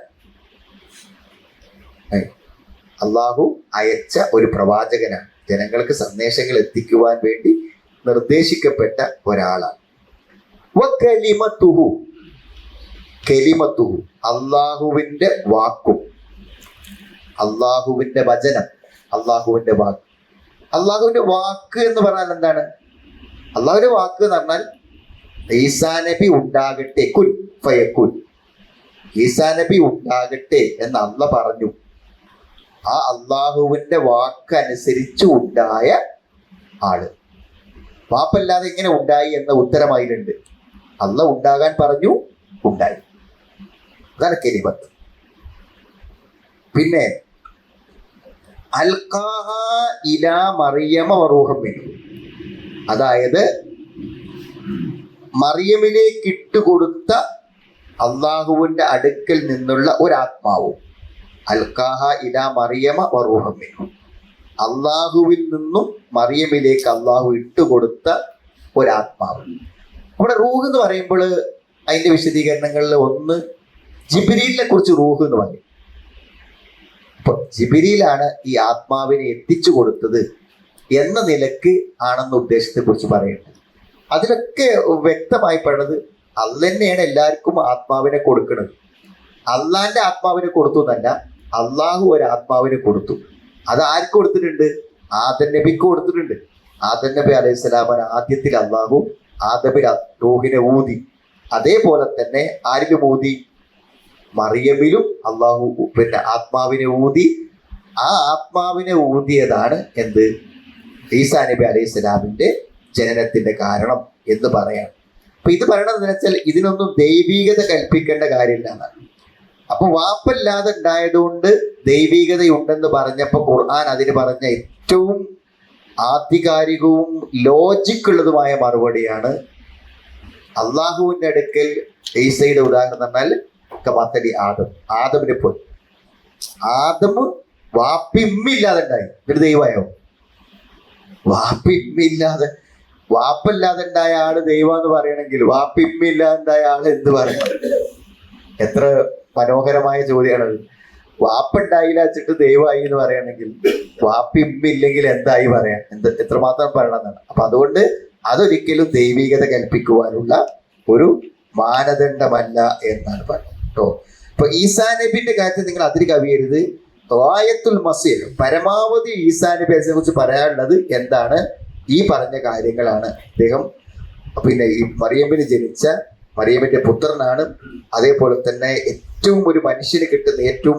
അള്ളാഹു അയച്ച ഒരു പ്രവാചകനാണ്. ജനങ്ങൾക്ക് സന്ദേശങ്ങൾ എത്തിക്കുവാൻ വേണ്ടി നിർദ്ദേശിക്കപ്പെട്ട ഒരാളാണ്. കലിമത്തുഹു, കലിമത്തുഹു അള്ളാഹുവിന്റെ വാക്കും, അള്ളാഹുവിന്റെ വചനം, അള്ളാഹുവിന്റെ വാക്ക്. അള്ളാഹുവിന്റെ വാക്ക് എന്ന് പറഞ്ഞാൽ എന്താണ്? അള്ളാഹുവിന്റെ വാക്ക് എന്ന് പറഞ്ഞാൽ ഈസാ നബി ഉണ്ടാകട്ടെ, കുൻ ഫയക്കുൻ, ഈസാ നബി ഉണ്ടാകട്ടെ എന്ന് അള്ളാഹ് പറഞ്ഞു. ആ അള്ളാഹുവിന്റെ വാക്കനുസരിച്ച് ഉണ്ടായ ആള്. വാപ്പല്ലാതെ എങ്ങനെ ഉണ്ടായി എന്ന ഉത്തരം അതിലുണ്ട്. അള്ളാഹ് ഉണ്ടാകാൻ പറഞ്ഞു, ഉണ്ടായി. അതാണ് കലിമത്ത്. പിന്നെ അൽഖാഹ ഇലാ മറിയമ വറൂഹം മിൻഹു, അതായത് മറിയമിലേക്ക് ഇട്ടുകൊടുത്ത അള്ളാഹുവിന്റെ അടുക്കൽ നിന്നുള്ള ഒരാത്മാവും. അൽഖാഹ ഇലാ മറിയമ വറൂഹം മിൻഹു, അള്ളാഹുവിൽ നിന്നും മറിയമിലേക്ക് അള്ളാഹു ഇട്ടുകൊടുത്ത ഒരാത്മാവ്. അവിടെ റൂഹ് എന്ന് പറയുമ്പോൾ അതിന്റെ വിശദീകരണങ്ങളിൽ ഒന്ന് ജിബ്രീലിനെ കുറിച്ച് റൂഹ് എന്ന് പറയും. അപ്പൊ ജിബ്രീലാണ് ഈ ആത്മാവിനെ എത്തിച്ചു കൊടുത്തത് എന്ന നിലക്ക് ആണെന്ന ഉദ്ദേശത്തെ കുറിച്ച് പറയുന്നത്. അതിലൊക്കെ വ്യക്തമായി പറയുന്നത് അള്ളാഹ് തന്നെയാണ് എല്ലാവർക്കും ആത്മാവിനെ കൊടുക്കുന്നത്. അള്ളാന്റെ ആത്മാവിനെ കൊടുത്തു എന്നല്ല, അള്ളാഹു ഒരു ആത്മാവിനെ കൊടുത്തു. അത് ആർക്ക് കൊടുത്തിട്ടുണ്ട്? ആദം നബിക്ക് കൊടുത്തിട്ടുണ്ട്. ആദം നബി അലൈഹി സ്വലാമിന് ആദ്യത്തിൽ അള്ളാഹു ആദമിൽ റൂഹിനെ ഊതി. അതേപോലെ തന്നെ ആരിലും ഊതി? മറിയമിലും അള്ളാഹു പിന്നെ ആത്മാവിനെ ഊതി. ആ ആത്മാവിനെ ഊതിയതാണ് എന്ത്? ഈസാ നബി അലൈഹി സ്വലാമിന്റെ ജനനത്തിന്റെ കാരണം എന്ന് പറയാം. അപ്പൊ ഇത് പറയണതെന്ന് വെച്ചാൽ ഇതിനൊന്നും ദൈവീകത കൽപ്പിക്കേണ്ട കാര്യമില്ല എന്നാണ്. അപ്പൊ വാപ്പല്ലാതെ ഉണ്ടായതുകൊണ്ട് ദൈവീകതയുണ്ടെന്ന് പറഞ്ഞപ്പോ ഖുർആൻ അതിന് പറഞ്ഞ ഏറ്റവും ആധികാരികവും ലോജിക്കുള്ളതുമായ മറുപടിയാണ് അള്ളാഹുവിന്റെ അടുക്കൽ ഈസയുടെ ഉദാഹരണം പറഞ്ഞാൽ കമാത്തലി ആദം, ആദമിനെ പോയി. ആദമ് വാപ്പിമ്മില്ലാതെ ഉണ്ടായി, ഒരു ദൈവമായോ? വാപ്പിമ്മില്ലാതെ, വാപ്പല്ലാതെ ഉണ്ടായ ആള് ദൈവം എന്ന് പറയണമെങ്കിൽ വാപ്പിമ്മില്ലാതെ ഉണ്ടായ ആള് എന്ത് പറയണം? എത്ര മനോഹരമായ ചോദ്യമാണത്. വാപ്പുണ്ടായില്ല വെച്ചിട്ട് ദൈവമായി എന്ന് പറയണമെങ്കിൽ വാപ്പിമ്മില്ലെങ്കിൽ എന്തായി പറയാം? എത്രമാത്രം പറയണമെന്നാണ്. അപ്പൊ അതുകൊണ്ട് അതൊരിക്കലും ദൈവികത കൽപ്പിക്കുവാനുള്ള ഒരു മാനദണ്ഡമല്ല എന്നാണ് പറയുന്നത് കേട്ടോ. ഇപ്പൊ ഈസാ നബിന്റെ കാര്യത്തിൽ നിങ്ങൾ അതിര് കവിയരുത്. ഗായത്തുൽ മസീഹ്, പരമാവധി ഈസാ നബി അതിനെ കുറിച്ച് പറയാനുള്ളത് എന്താണ്? ഈ പറഞ്ഞ കാര്യങ്ങളാണ്. അദ്ദേഹം പിന്നെ ഈ മറിയമ്മിന് ജനിച്ച മറിയമ്മിന്റെ പുത്രനാണ്. അതേപോലെ തന്നെ ഏറ്റവും ഒരു മനുഷ്യന് കിട്ടുന്ന ഏറ്റവും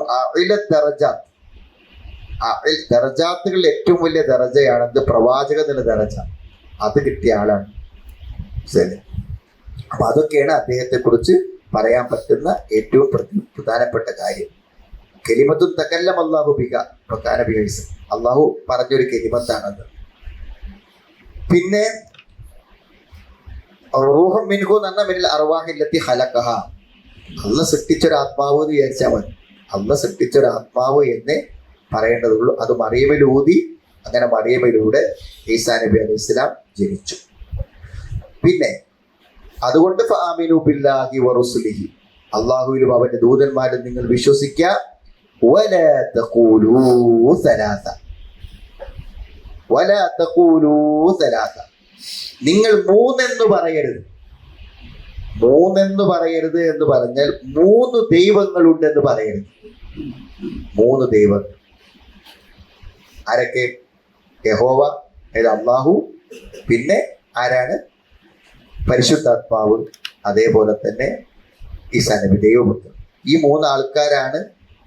ദറജാത്തുകളിൽ ഏറ്റവും വലിയ ദറജയാണ് എന്ത്? പ്രവാചക എന്നുള്ള ദറജ. അത് കിട്ടിയ ആളാണ്. ശരി. അപ്പൊ അതൊക്കെയാണ് അദ്ദേഹത്തെ കുറിച്ച് പറയാൻ പറ്റുന്ന ഏറ്റവും പ്രധാനപ്പെട്ട കാര്യം. കലിമത്തുൻ തകല്ലമ അല്ലാഹു ബിഹ വകാന ബിഹ ഈസ, അള്ളാഹു പറഞ്ഞൊരു കലിമത്താണത്. പിന്നെ റൂഹം മിൻഹു എന്ന് പറഞ്ഞാൽ മിനൽ അർവാഹില്ലത്തി ഖലഖഹ, അള്ളാഹ് സൃഷ്ടിച്ചൊരാത്മാവ് എന്ന് വിചാരിച്ചാൽ മതി. അള്ളാഹ് സൃഷ്ടിച്ചൊരാത്മാവ് എന്നേ പറയേണ്ടതുള്ളൂ. അത് മറിയമിലൂതി. അങ്ങനെ മറിയമിലൂടെ ഈസാ നബി അലൈഹി സ്വലാം ജനിച്ചു. പിന്നെ അതുകൊണ്ട് ഫആമിനു ബില്ലാഹി വറസുലിഹി, അള്ളാഹുവിലും അവന്റെ ദൂതന്മാരും നിങ്ങൾ വിശ്വസിക്കുക. വലാ തഖൂലൂ സലാസ, വലാ തഖൂലൂ സലാസ, നിങ്ങൾ മൂന്നെന്ന് പറയരുത്. മൂന്നെന്ന് പറയരുത് എന്ന് പറഞ്ഞാൽ 3 ദൈവങ്ങളുണ്ടെന്ന് പറയരുത്. 3 ദൈവങ്ങൾ ആരൊക്കെ? യഹോവ, അല്ലാഹു, പിന്നെ ആരാണ്? പരിശുദ്ധാത്മാവ്, അതേപോലെ തന്നെ ഈസാ നബി, ദൈവപുത്രൻ. ഈ 3 ആൾക്കാരാണ്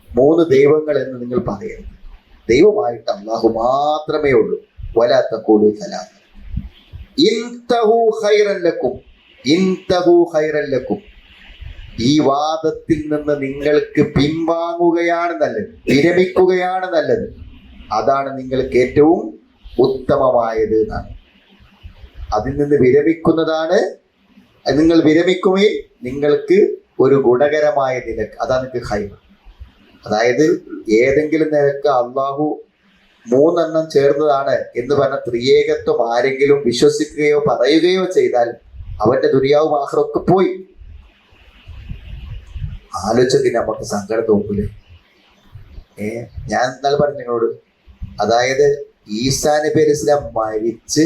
3 ദൈവങ്ങൾ എന്ന് നിങ്ങൾ പറയരുത്. ദൈവമായിട്ട് അല്ലാഹു മാത്രമേ ഉള്ളൂ. വലാ തഖൂലൂ സലാസ ഇൻതഹു ഖൈറൻ ലക്കും, ഇൻതഹു ഖൈറൻ ലക്കും. ഈ വാദത്തിൽ നിന്ന് നിങ്ങൾക്ക് പിൻവാങ്ങുകയാണ് നല്ലത്, വിരമിക്കുകയാണ് നല്ലത്. അതാണ് നിങ്ങൾക്ക് ഏറ്റവും ഉത്തമമായത് എന്നാണ്. അതിൽ നിന്ന് വിരമിക്കുന്നതാണ്, നിങ്ങൾ വിരമിക്കുമേ നിങ്ങൾക്ക് ഒരു ഗുണകരമായ നിലക്ക്, അതാണ് നിങ്ങൾക്ക് ഖൈർ. അതായത് ഏതെങ്കിലും നിലക്ക് അള്ളാഹു 3 എണ്ണം ചേർന്നതാണ് എന്ന് പറഞ്ഞ ത്രിയേകത്വം ആരെങ്കിലും വിശ്വസിക്കുകയോ പറയുകയോ ചെയ്താൽ അവന്റെ ദുനിയാവും ആഖിറൊക്കെ പോയി. ആലോചിച്ച് നമുക്ക് സങ്കടം തോന്നൂലേ? ഞാൻ ഇന്നലെ പറഞ്ഞു നിങ്ങളോട്, അതായത് ഈസാ നബി അലൈഹി സ്വലാം മരിച്ച്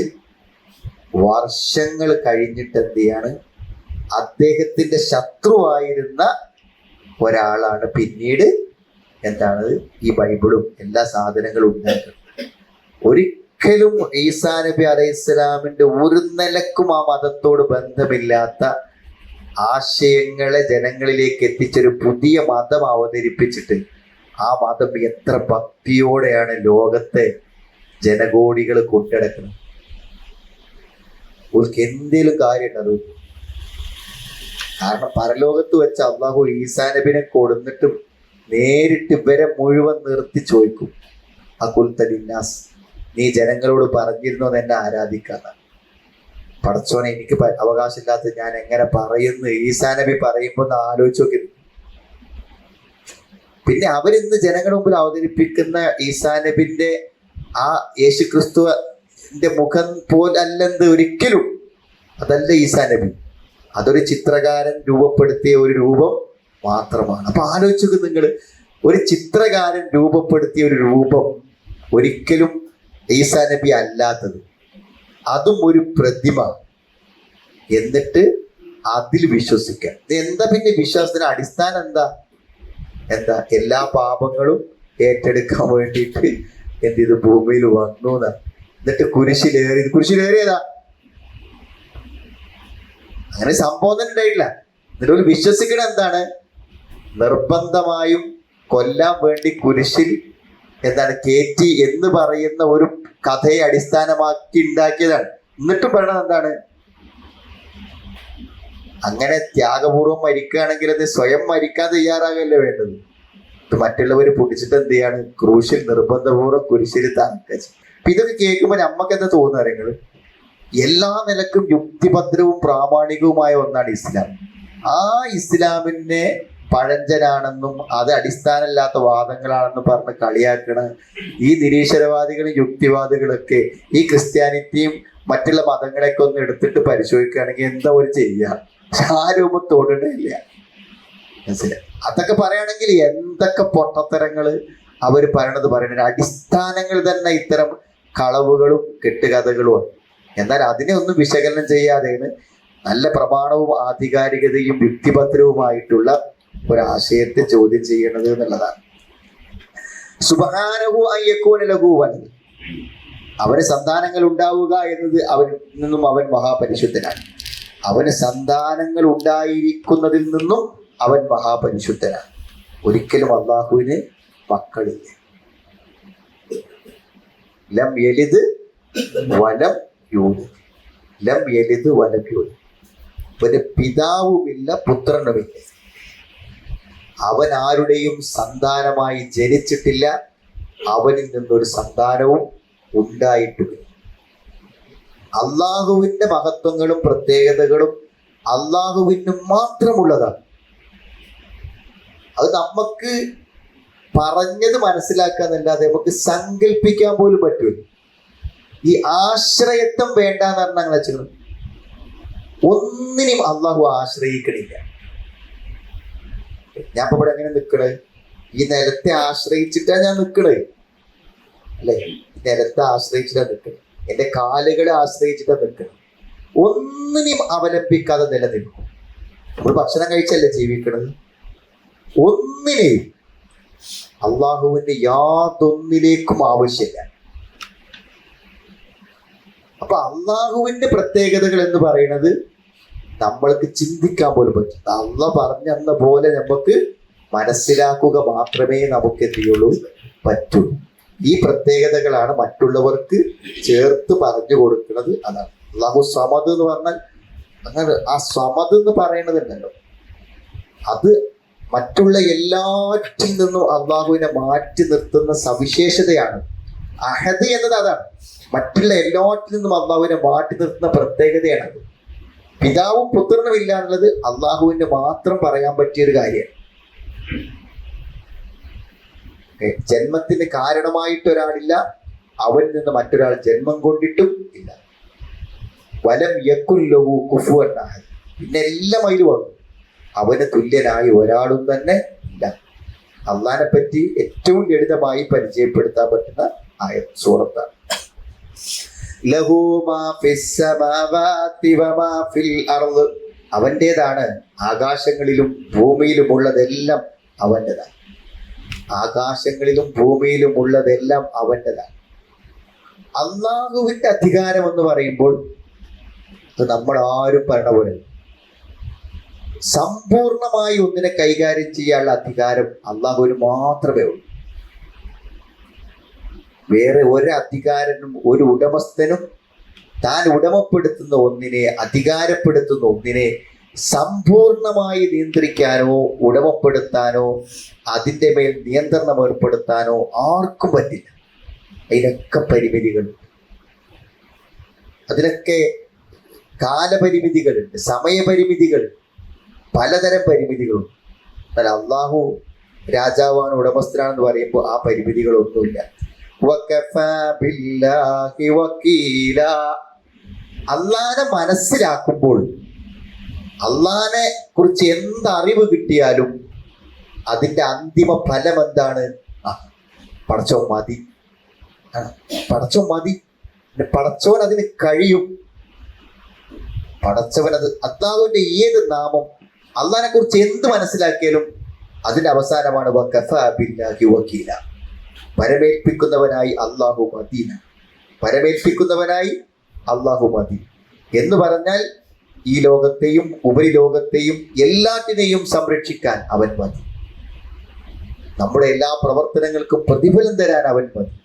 വർഷങ്ങൾ കഴിഞ്ഞിട്ട് എന്ത് ചെയ്യാണ്, അദ്ദേഹത്തിന്റെ ശത്രുവായിരുന്ന ഒരാളാണ് പിന്നീട് എന്താണ് ഈ ബൈബിളും എല്ലാ സാധനങ്ങളും ഉണ്ടാക്കുന്നത്. ഒരിക്കലും ഈസാ നബി അലൈഹി സ്വലാമിന്റെ ഒരു നിലക്കും ആ മതത്തോട് ബന്ധമില്ലാത്ത ആശയങ്ങളെ ജനങ്ങളിലേക്ക് എത്തിച്ചൊരു പുതിയ മതം അവതരിപ്പിച്ചിട്ട് ആ മതം എത്ര ഭക്തിയോടെയാണ് ലോകത്തെ ജനകോടികൾ കൊണ്ടിടക്കുന്നത്. ഓർക്ക് എന്തേലും കാര്യമുണ്ടത്? കാരണം പരലോകത്ത് വെച്ച് അള്ളാഹു ഈസാ നബിനെ കൊടുന്നിട്ട് നേരിട്ട് ഇവരെ മുഴുവൻ നിർത്തി ചോദിക്കും, അഖുൽത ലിന്നാസ്, നീ ജനങ്ങളോട് പറഞ്ഞിരുന്നോ എന്നെ ആരാധിക്കാന്ന്? പടച്ചോനെ, എനിക്ക് അവകാശമില്ലാത്ത ഞാൻ എങ്ങനെ പറയുന്നു? ഈസാ നബി പറയുമ്പോ ഒന്ന് ആലോചിച്ച് നോക്കി. പിന്നെ അവരിന്ന് ജനങ്ങളുടെ മുമ്പിൽ അവതരിപ്പിക്കുന്ന ഈസാ നബിന്റെ ആ യേശു ക്രിസ്തുവിന്റെ മുഖം പോലല്ലെന്ന് ഒരിക്കലും. അതല്ല ഈസാ നബി, അതൊരു ചിത്രകാരൻ രൂപപ്പെടുത്തിയ ഒരു രൂപം മാത്രമാണ്. അപ്പൊ ആലോചിച്ചു നിങ്ങൾ, ഒരു ചിത്രകാരൻ രൂപപ്പെടുത്തിയ ഒരു രൂപം ഒരിക്കലും ഈസാ നബി അല്ലാത്തത്, അതും ഒരു പ്രതിമ. എന്നിട്ട് അതിൽ വിശ്വസിക്കാൻ എന്താ? പിന്നെ വിശ്വാസത്തിന് അടിസ്ഥാനം എന്താ? എല്ലാ പാപങ്ങളും ഏറ്റെടുക്കാൻ വേണ്ടിയിട്ട് എന്ത് ചെയ്ത് ഭൂമിയിൽ വന്നു എന്നാ. എന്നിട്ട് കുരിശിലേറിയതാ. അങ്ങനെ സംഭവം തന്നെ ഉണ്ടായിട്ടില്ല. എന്നിട്ട് ഒരു വിശ്വസിക്കണം എന്താണ്? നിർബന്ധമായും കൊല്ലാൻ വേണ്ടി കുരിശിൽ എന്താണ് കയറ്റി എന്ന് പറയുന്ന ഒരു കഥയെ അടിസ്ഥാനമാക്കി ഉണ്ടാക്കിയതാണ്. എന്നിട്ടും പറയണത് എന്താണ്? അങ്ങനെ ത്യാഗപൂർവം മരിക്കുകയാണെങ്കിൽ അത് സ്വയം മരിക്കാൻ തയ്യാറാകല്ലേ വേണ്ടത്. മറ്റുള്ളവർ പൊടിച്ചിട്ട് എന്ത് ചെയ്യാണ്? ക്രൂശിൽ നിർബന്ധപൂർവ്വം കുരിശിൽ തറക്കുക. അപ്പൊ ഇതൊക്കെ കേൾക്കുമ്പോൾ നമ്മക്ക് എന്താ തോന്നുക? നിങ്ങൾ എല്ലാ നിലക്കും യുക്തിഭദ്രവും പ്രാമാണികവുമായ ഒന്നാണ് ഇസ്ലാം. ആ ഇസ്ലാമിനെ പഴഞ്ചനാണെന്നും അത് അടിസ്ഥാനമില്ലാത്ത വാദങ്ങളാണെന്നും പറഞ്ഞ് കളിയാക്കണ ഈ നിരീശ്വരവാദികളും യുക്തിവാദികളൊക്കെ ഈ ക്രിസ്ത്യാനിറ്റിയും മറ്റുള്ള മതങ്ങളെയൊക്കെ ഒന്ന് എടുത്തിട്ട് പരിശോധിക്കുകയാണെങ്കിൽ എന്താ ഒരു ചെയ്യുക? ആ രൂപത്തോടില്ല. മനസ്സിലായി? അതൊക്കെ പറയുകയാണെങ്കിൽ എന്തൊക്കെ പൊട്ടത്തരങ്ങള് അവർ പറയണത് അടിസ്ഥാനങ്ങൾ തന്നെ ഇത്തരം കളവുകളും കെട്ടുകഥകളുമാണ്. എന്നാൽ അതിനെ ഒന്നും വിശകലനം ചെയ്യാതെയാണ് നല്ല പ്രമാണവും ആധികാരികതയും യുക്തിഭദ്രവുമായിട്ടുള്ള ഒരാശയത്തെ ചോദ്യം ചെയ്യണത് എന്നുള്ളതാണ്. സുബ്ഹാനഹു അൻ യകൂന ലഹു വലദ്, അവന് സന്താനങ്ങൾ ഉണ്ടാവുക എന്നത് അവനിൽ നിന്നും അവൻ മഹാപരിശുദ്ധനാണ്. അവന് സന്താനങ്ങൾ ഉണ്ടായിരിക്കുന്നതിൽ നിന്നും അവൻ മഹാപരിശുദ്ധനാണ്. ഒരിക്കലും അള്ളാഹുവിന് മക്കളില്ല. ലം യലിദ് വലം യൂലിദ്, ലം യലിദ് വലം യൂലിദ്. ഒരു പിതാവുമില്ല, പുത്രനുമില്ല. അവൻ ആരുടെയും സന്താനമായി ജനിച്ചിട്ടില്ല, അവനിൽ നിന്നൊരു സന്താനവും ഉണ്ടായിട്ടുമില്ല. അള്ളാഹുവിന്റെ മഹത്വങ്ങളും പ്രത്യേകതകളും അള്ളാഹുവിന് മാത്രമുള്ളതാണ്. അത് നമുക്ക് പറഞ്ഞത് മനസ്സിലാക്കാന്നല്ലാതെ നമുക്ക് സങ്കല്പിക്കാൻ പോലും പറ്റൂല. ഈ ആശ്രയത്വം വേണ്ട എന്ന് പറഞ്ഞാൽ വെച്ചാൽ ഒന്നിനും അള്ളാഹു ആശ്രയിക്കണില്ല. ഞാൻ ഇപ്പൊ ഇവിടെ എങ്ങനെ നിക്കണേ? ഈ നിലത്തെ ആശ്രയിച്ചിട്ടാ ഞാൻ നിക്കണേ, അല്ലെ? നിലത്തെ ആശ്രയിച്ചിട്ടാ നിൽക്കണം, എൻ്റെ കാലുകളെ ആശ്രയിച്ചിട്ടാ നിൽക്കണം. ഒന്നിനെയും അവലംബിക്കാതെ നിലനിൽക്കും. നമ്മൾ ഭക്ഷണം കഴിച്ചല്ലേ ജീവിക്കണത്. ഒന്നിനെയും അള്ളാഹുവിന്റെ യാതൊന്നിലേക്കും ആവശ്യമില്ല. അപ്പൊ അള്ളാഹുവിന്റെ പ്രത്യേകതകൾ എന്ന് പറയുന്നത് നമ്മൾക്ക് ചിന്തിക്കാൻ പോലും പറ്റും. അള്ളാഹ് പറഞ്ഞെന്ന പോലെ നമുക്ക് മനസ്സിലാക്കുക മാത്രമേ നമുക്ക് എന്ത് ചെയ്യുള്ളൂ, പറ്റുള്ളൂ. ഈ പ്രത്യേകതകളാണ് മറ്റുള്ളവർക്ക് ചേർത്ത് പറഞ്ഞു കൊടുക്കുന്നത്. അതാണ് അള്ളാഹു സമദ് എന്ന് പറഞ്ഞാൽ. അങ്ങനെ ആ സമദ് എന്ന് പറയുന്നതുണ്ടല്ലോ, അത് മറ്റുള്ള എല്ലാറ്റിൽ നിന്നും അള്ളാഹുവിനെ മാറ്റി നിർത്തുന്ന സവിശേഷതയാണ്. അഹദ് എന്നത് അതാണ്, മറ്റുള്ള എല്ലാറ്റിൽ നിന്നും അള്ളാഹുവിനെ മാറ്റി നിർത്തുന്ന പ്രത്യേകതയാണത്. പിതാവും പുത്രനും ഇല്ല എന്നുള്ളത് അള്ളാഹുവിന്റെ മാത്രം പറയാൻ പറ്റിയൊരു കാര്യമാണ്. ജന്മത്തിന് കാരണമായിട്ട് ഒരാളില്ല, അവനിൽ നിന്ന് മറ്റൊരാൾ ജന്മം കൊണ്ടിട്ടും ഇല്ല. വലം യക്കുല്ലഹു കുഫുവൻ അഹദ്. പിന്നെ എല്ലാം അതിൽ വന്നു, അവന് തുല്യനായി ഒരാളും തന്നെ ഇല്ല. അള്ളാഹിനെ പറ്റി ഏറ്റവും ലളിതമായി പരിചയപ്പെടുത്താൻ പറ്റുന്ന സൂറത്താണ്. ലഹു മാ ഫിസ് സമാവാതി വമാ ഫിൽ അർദ്. അവൻ്റേതാണ് ആകാശങ്ങളിലും ഭൂമിയിലുമുള്ളതെല്ലാം അവൻ്റെതാണ്. ആകാശങ്ങളിലും ഭൂമിയിലുമുള്ളതെല്ലാം അവൻ്റെതാണ്. അള്ളാഹുവിന്റെ അധികാരം എന്ന് പറയുമ്പോൾ നമ്മൾ ആരും പറഞ്ഞ പോലെ സമ്പൂർണമായി ഒന്നിനെ കൈകാര്യം ചെയ്യാനുള്ള അധികാരം അള്ളാഹുവിന് മാത്രമേ ഉള്ളൂ. വേറെ ഒരു അധികാരനും ഒരു ഉടമസ്ഥനും താൻ ഉടമപ്പെടുത്തുന്ന ഒന്നിനെ, അധികാരപ്പെടുത്തുന്ന ഒന്നിനെ സമ്പൂർണമായി നിയന്ത്രിക്കാനോ ഉടമപ്പെടുത്താനോ അതിൻ്റെ മേൽ നിയന്ത്രണം ഏർപ്പെടുത്താനോ ആർക്കും പറ്റില്ല. അതിനൊക്കെ പരിമിതികളുണ്ട്, അതിനൊക്കെ കാലപരിമിതികളുണ്ട്, സമയപരിമിതികളുണ്ട്, പലതരം പരിമിതികളുണ്ട്. എന്നാൽ അള്ളാഹു രാജാവാണ്, ഉടമസ്ഥനാണെന്ന് പറയുമ്പോൾ ആ പരിമിതികളൊന്നുമില്ല. അള്ളാനെ മനസ്സിലാക്കുമ്പോൾ, അള്ളാനെ കുറിച്ച് എന്തറിവ് കിട്ടിയാലും അതിൻ്റെ അന്തിമ ഫലം എന്താണ്? പടച്ചോൻ മതി, പടച്ചോൻ മതി, പടച്ചോൻ അതിന് കഴിയും. പടച്ചവൻ അത് അള്ളാഹുവിന്റെ ഏത് നാമം, അള്ളാഹിനെ കുറിച്ച് എന്ത് മനസ്സിലാക്കിയാലും അതിന്റെ അവസാനമാണ് വകഫാ ബില്ലാഹി വകീല. പരമേൽപ്പിക്കുന്നവനായി അള്ളാഹു മദീന, പരമേൽപ്പിക്കുന്നവനായി അള്ളാഹു മദി എന്ന് പറഞ്ഞാൽ ഈ ലോകത്തെയും ഉപരിലോകത്തെയും എല്ലാറ്റിനെയും സംരക്ഷിക്കാൻ അവൻ മതി. നമ്മുടെ എല്ലാ പ്രവർത്തനങ്ങൾക്കും പ്രതിഫലം തരാൻ അവൻ മതി.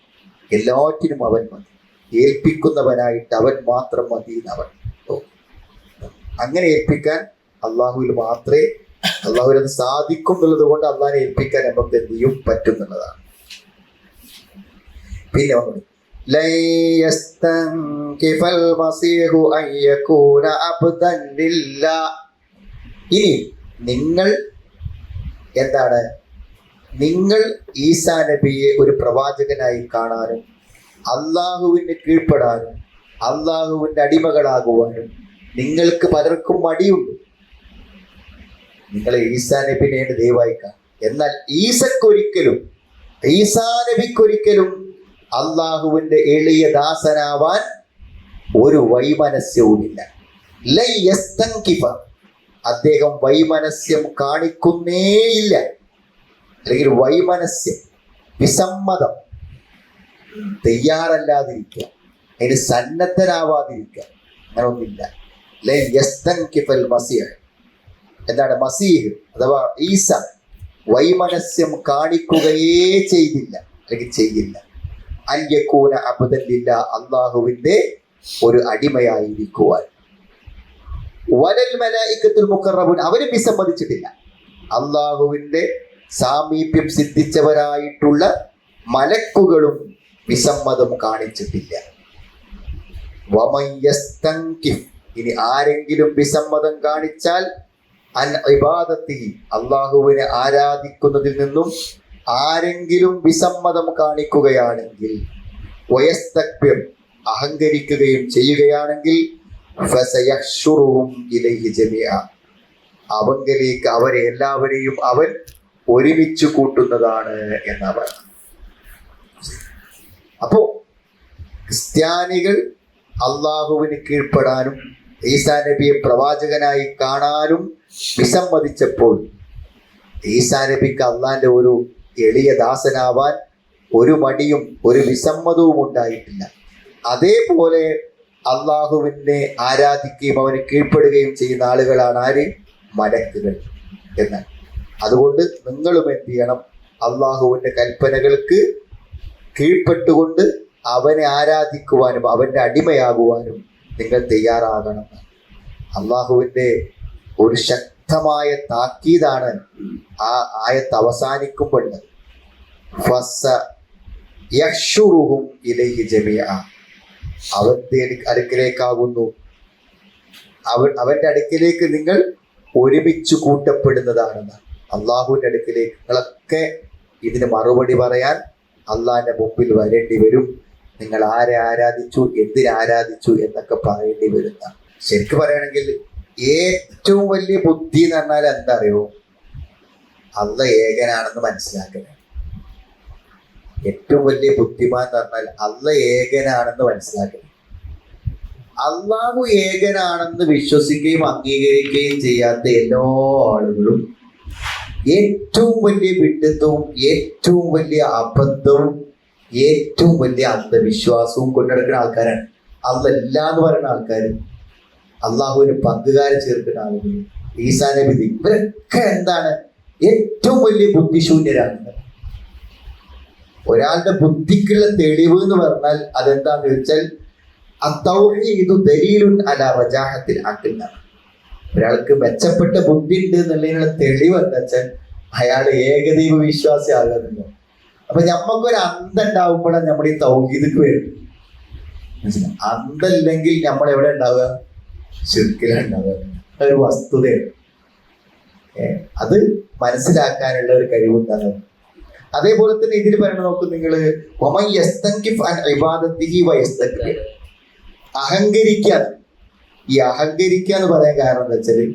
എല്ലാറ്റിനും അവൻ മതി. ഏൽപ്പിക്കുന്നവനായിട്ട് അവൻ മാത്രം മതി അവൻ. അങ്ങനെ ഏൽപ്പിക്കാൻ അള്ളാഹുവിൽ മാത്രമേ, അള്ളാഹുവിൽ അത് സാധിക്കും എന്നുള്ളത് കൊണ്ട് അള്ളാഹിനെ ഏൽപ്പിക്കാൻ നമുക്ക് എന്ത് ചെയ്യും, പറ്റുന്നുള്ളതാണ്. പിന്നെ ഇനി നിങ്ങൾ എന്താണ്, നിങ്ങൾ ഈസാ നബിയെ ഒരു പ്രവാചകനായി കാണാനും അള്ളാഹുവിന് കീഴ്പ്പെടാനും അള്ളാഹുവിന്റെ അടിമകളാകുവാനും നിങ്ങൾക്ക് പലർക്കും മടിയുണ്ട്. നിങ്ങൾ ഈസാ നബിനെയാണ് ദൈവമായി കാണും. എന്നാൽ ഈസാ നബിക്കൊരിക്കലും അള്ളാഹുവിന്റെ എളിയ ദാസനാവാൻ ഒരു വൈമനസ്യവുമില്ല. അദ്ദേഹം വൈമനസ്യം കാണിക്കുന്നേയില്ല. അല്ലെങ്കിൽ വൈമനസ്യം, വിസമ്മതം, തയ്യാറല്ലാതിരിക്കുക, അതിന് സന്നദ്ധനാവാതിരിക്കുക, അങ്ങനെ ഒന്നില്ല. എന്താണ് മസീഹ് അഥവാ ഈസ വൈമനസ്യം കാണിക്കുകയേ ചെയ്തില്ല, അല്ലെങ്കിൽ ചെയ്യില്ല. അൽയകൂന അബ്ദല്ലില്ല, അള്ളാഹുവിന്റെ ഒരു അടിമയായിരിക്കുവാൻ. വലൽ മലായികത്തുൽ മുഖറബൂൻ, അവരും വിസമ്മതിച്ചിട്ടില്ല. അള്ളാഹുവിന്റെ സാമീപ്യം സിദ്ധിച്ചവരായിട്ടുള്ള മലക്കുകളും വിസമ്മതം കാണിച്ചിട്ടില്ല. ഇനി ആരെങ്കിലും വിസമ്മതം കാണിച്ചാൽ അൻ ഇബാദത്തിഹി, അള്ളാഹുവിനെ ആരാധിക്കുന്നതിൽ നിന്നും ആരെങ്കിലും വിസമ്മതം കാണിക്കുകയാണെങ്കിൽ, വയസ്തക്ബിർ, അഹങ്കരിക്കുകയും ചെയ്യുകയാണെങ്കിൽ, ഫസയഹ്ശുറുഹും ഇലൈഹി ജമീഅ, അവങ്കലേക്ക് അവരെ എല്ലാവരെയും അവൻ ഒരുമിച്ച് കൂട്ടുന്നതാണ് എന്നവർ. അപ്പോ ക്രിസ്ത്യാനികൾ അള്ളാഹുവിന് കീഴ്പ്പെടാനും ഈസാ നബിയെ പ്രവാചകനായി കാണാനും വിസമ്മതിച്ചപ്പോൾ ഈസാ നബിക്ക് അള്ളാന്റെ ഒരു എളിയ ദാസനാവാൻ ഒരു മടിയും ഒരു വിസമ്മതവും ഉണ്ടായിട്ടില്ല. അതേപോലെ അള്ളാഹുവിനെ ആരാധിക്കുകയും അവന് കീഴ്പ്പെടുകയും ചെയ്യുന്ന ആളുകളാണ് ആര്? മലക്കുകൾ എന്നാൽ. അതുകൊണ്ട് നിങ്ങളും എന്ത് ചെയ്യണം? അള്ളാഹുവിൻ്റെ കൽപ്പനകൾക്ക് കീഴ്പ്പെട്ടുകൊണ്ട് അവനെ ആരാധിക്കുവാനും അവൻ്റെ അടിമയാകുവാനും നിങ്ങൾ തയ്യാറാകണം. അള്ളാഹുവിൻ്റെ ഒരു ശക്തമായ താക്കീതാണ് ആ ആയത്ത് അവസാനിക്കുമ്പോൾ. യഹ്ശുറുഹും ഇലൈഹി ജമീഅ, അവന്റെ അടുക്കലേക്കാകുന്നു, അവന്റെ അടുക്കലേക്ക് നിങ്ങൾ ഒരുമിച്ച് കൂട്ടപ്പെടുന്നതാണെന്ന്. അള്ളാഹുവിൻ്റെ അടുക്കലേക്ക് നിങ്ങളൊക്കെ ഇതിന് മറുപടി പറയാൻ അള്ളാഹിന്റെ മുമ്പിൽ വരേണ്ടി വരും. നിങ്ങൾ ആരെ ആരാധിച്ചു, എന്തിനാരാധിച്ചു എന്നൊക്കെ പറയേണ്ടി വരുന്ന. ശരിക്കും പറയുകയാണെങ്കിൽ ഏറ്റവും വലിയ ബുദ്ധി എന്ന് പറഞ്ഞാൽ എന്താ അറിയോ? അള്ളാഹ് ഏകനാണെന്ന് മനസ്സിലാക്കണേ. ഏറ്റവും വലിയ ബുദ്ധിമാൻ എന്ന് പറഞ്ഞാൽ അള്ളാഹ് ഏകനാണെന്ന് മനസ്സിലാക്കണം. അള്ളാഹു ഏകനാണെന്ന് വിശ്വസിക്കുകയും അംഗീകരിക്കുകയും ചെയ്യാത്ത എല്ലാ ആളുകളും ഏറ്റവും വലിയ വിഡ്ഢിത്തവും ഏറ്റവും വലിയ അബദ്ധവും ഏറ്റവും വലിയ അന്ധവിശ്വാസവും കൊണ്ടുനടക്കുന്ന ആൾക്കാരാണ്. അല്ല എന്ന് പറയുന്ന ആൾക്കാർ, അള്ളാഹുവിന് പങ്കുകാരെ ചേർക്കുന്ന ആളുകൾ, ഈസാ നബി, ഇവരൊക്കെ എന്താണ്? ഏറ്റവും വലിയ ബുദ്ധിശൂന്യരാണ്. ഒരാളുടെ ബുദ്ധിക്കുള്ള തെളിവ് എന്ന് പറഞ്ഞാൽ അതെന്താന്ന് ചോദിച്ചാൽ അത്തൗഹീദു ദലീലുൻ അലാ വജാഹത്തിൽ അഖിൽ. ഒരാൾക്ക് മെച്ചപ്പെട്ട ബുദ്ധി ഉണ്ട് എന്നുള്ളതിനുള്ള തെളിവ് എന്താ വെച്ചാൽ അയാൾ ഏകദൈവ വിശ്വാസി ആകുന്നുണ്ടോ. അപ്പൊ ഞമ്മക്കൊരു അന്തം ഉണ്ടാവുമ്പോഴാണ് നമ്മുടെ ഈ തൗഹീദക്ക് വരും. അന്തല്ലെങ്കിൽ നമ്മൾ എവിടെ ഉണ്ടാവുക? ശിർക്കിലുണ്ടാവുക. അതൊരു വസ്തുതയാണ്. അത് മനസ്സിലാക്കാനുള്ള ഒരു കഴിവുണ്ടാകും. അതേപോലെ തന്നെ ഇതിൽ പറയണ നോക്കും നിങ്ങള്, അഹങ്കരിക്കാൻ. ഈ അഹങ്കരിക്കുക എന്ന് പറയാൻ കാരണം എന്താ വെച്ചാല്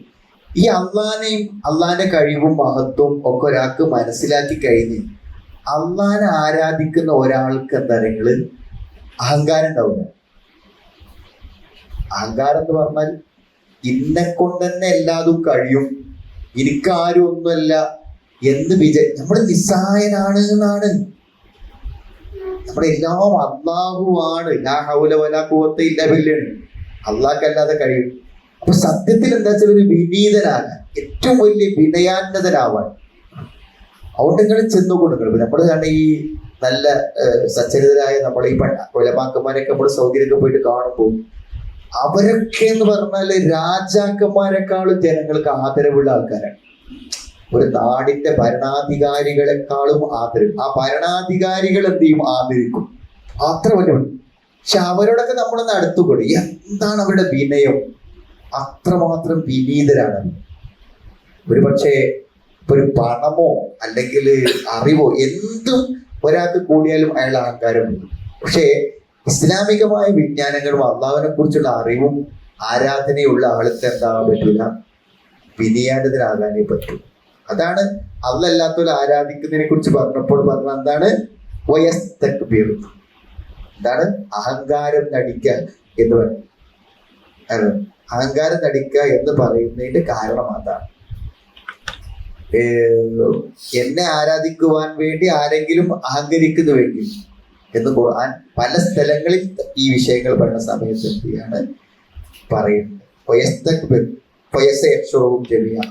ഈ അള്ളാനെയും അള്ളാന്റെ കഴിവും മഹത്വവും ഒക്കെ ഒരാൾക്ക് മനസ്സിലാക്കി കഴിഞ്ഞ് അള്ളാനെ ആരാധിക്കുന്ന ഒരാൾക്ക് എന്താ നിങ്ങള് അഹങ്കാരം ഉണ്ടാവില്ല. അഹങ്കാരം എന്ന് പറഞ്ഞാൽ ഇന്നെ കൊണ്ട് തന്നെ എല്ലാതും കഴിയും, എനിക്കാരും ഒന്നുമല്ല എന്ന് നമ്മൾ നിസ്സഹായനാണ് എന്നാണ്. നമ്മുടെ എല്ലാം അള്ളാഹുവാണ്. ലാ ഹൗല വലാ ഖുവത ഇല്ലാ ബില്ലാഹ്. അള്ളാഹ്ക്കല്ലാതെ കഴിയും. അപ്പൊ സത്യത്തിൽ എന്താ വെച്ചാൽ ഒരു വിനീതനാകാൻ, ഏറ്റവും വലിയ വിനയാന്യതനാവാൻ. അതുകൊണ്ട് നിങ്ങൾ ചെന്നുകൊടുക്കണം. നമ്മൾ കണ്ട ഈ നല്ല സച്ചരിതരായ നമ്മളെ ഈ കൊലമാക്കന്മാരൊക്കെ നമ്മൾ സൗകര്യമൊക്കെ പോയിട്ട് കാണുമ്പോൾ അവരൊക്കെ എന്ന് പറഞ്ഞാല് രാജാക്കന്മാരെക്കാളും ജനങ്ങൾക്ക് ആദരവുള്ള ആൾക്കാരാണ്. ഒരു നാടിന്റെ ഭരണാധികാരികളെക്കാളും ആദരവ്. ആ ഭരണാധികാരികൾ എന്ത് ചെയ്യും? ആദരിക്കും. അത്ര വലിയ. പക്ഷെ അവരോടൊക്കെ നമ്മളൊന്ന് അടുത്തുകൂടി. എന്താണ് അവരുടെ വിനയം? അത്രമാത്രം വിനീതരാണ്. ഒരു പക്ഷേ ഇപ്പൊ ഒരു പണമോ അല്ലെങ്കിൽ അറിവോ എന്തും ഒരാൾക്ക് കൂടിയാലും അയാൾ അഹങ്കാരമുണ്ട്. പക്ഷേ ഇസ്ലാമികമായ വിജ്ഞാനങ്ങളും അള്ളാഹുവിനെ കുറിച്ചുള്ള അറിവും ആരാധനയുള്ള ആൾക്ക് എന്താകാൻ പറ്റില്ല? വിനയാനിതനാകാനേ പറ്റൂ. അതാണ് അല്ലാത്തവരെ ആരാധിക്കുന്നതിനെ കുറിച്ച് പറഞ്ഞപ്പോൾ പറഞ്ഞ എന്താണ്? വയസ്തക്ബീർ. എന്താണ്? അഹങ്കാരം നടിക്കുക എന്ന് പറയും. അഹങ്കാരം നടിക്കുക എന്ന് പറയുന്നതിന്റെ കാരണം അതാണ്. എന്നെ ആരാധിക്കുവാൻ വേണ്ടി ആരെങ്കിലും അഹങ്കരിക്കുന്നുവെങ്കിൽ എന്ന് ഖുർആൻ പല സ്ഥലങ്ങളിൽ ഈ വിഷയങ്ങൾ പറയുന്ന സമയത്ത് എന്തിയാണ് പറയുന്നത്?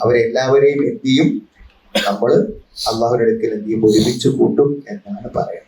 അവരെല്ലാവരെയും എന്ത് ചെയ്യും? നമ്മൾ അള്ളാഹുവിന്റെ അടുക്കൽ എന്ത് ചെയ്യും? ഒരുമിച്ച് കൂട്ടും എന്നാണ് പറയുന്നത്.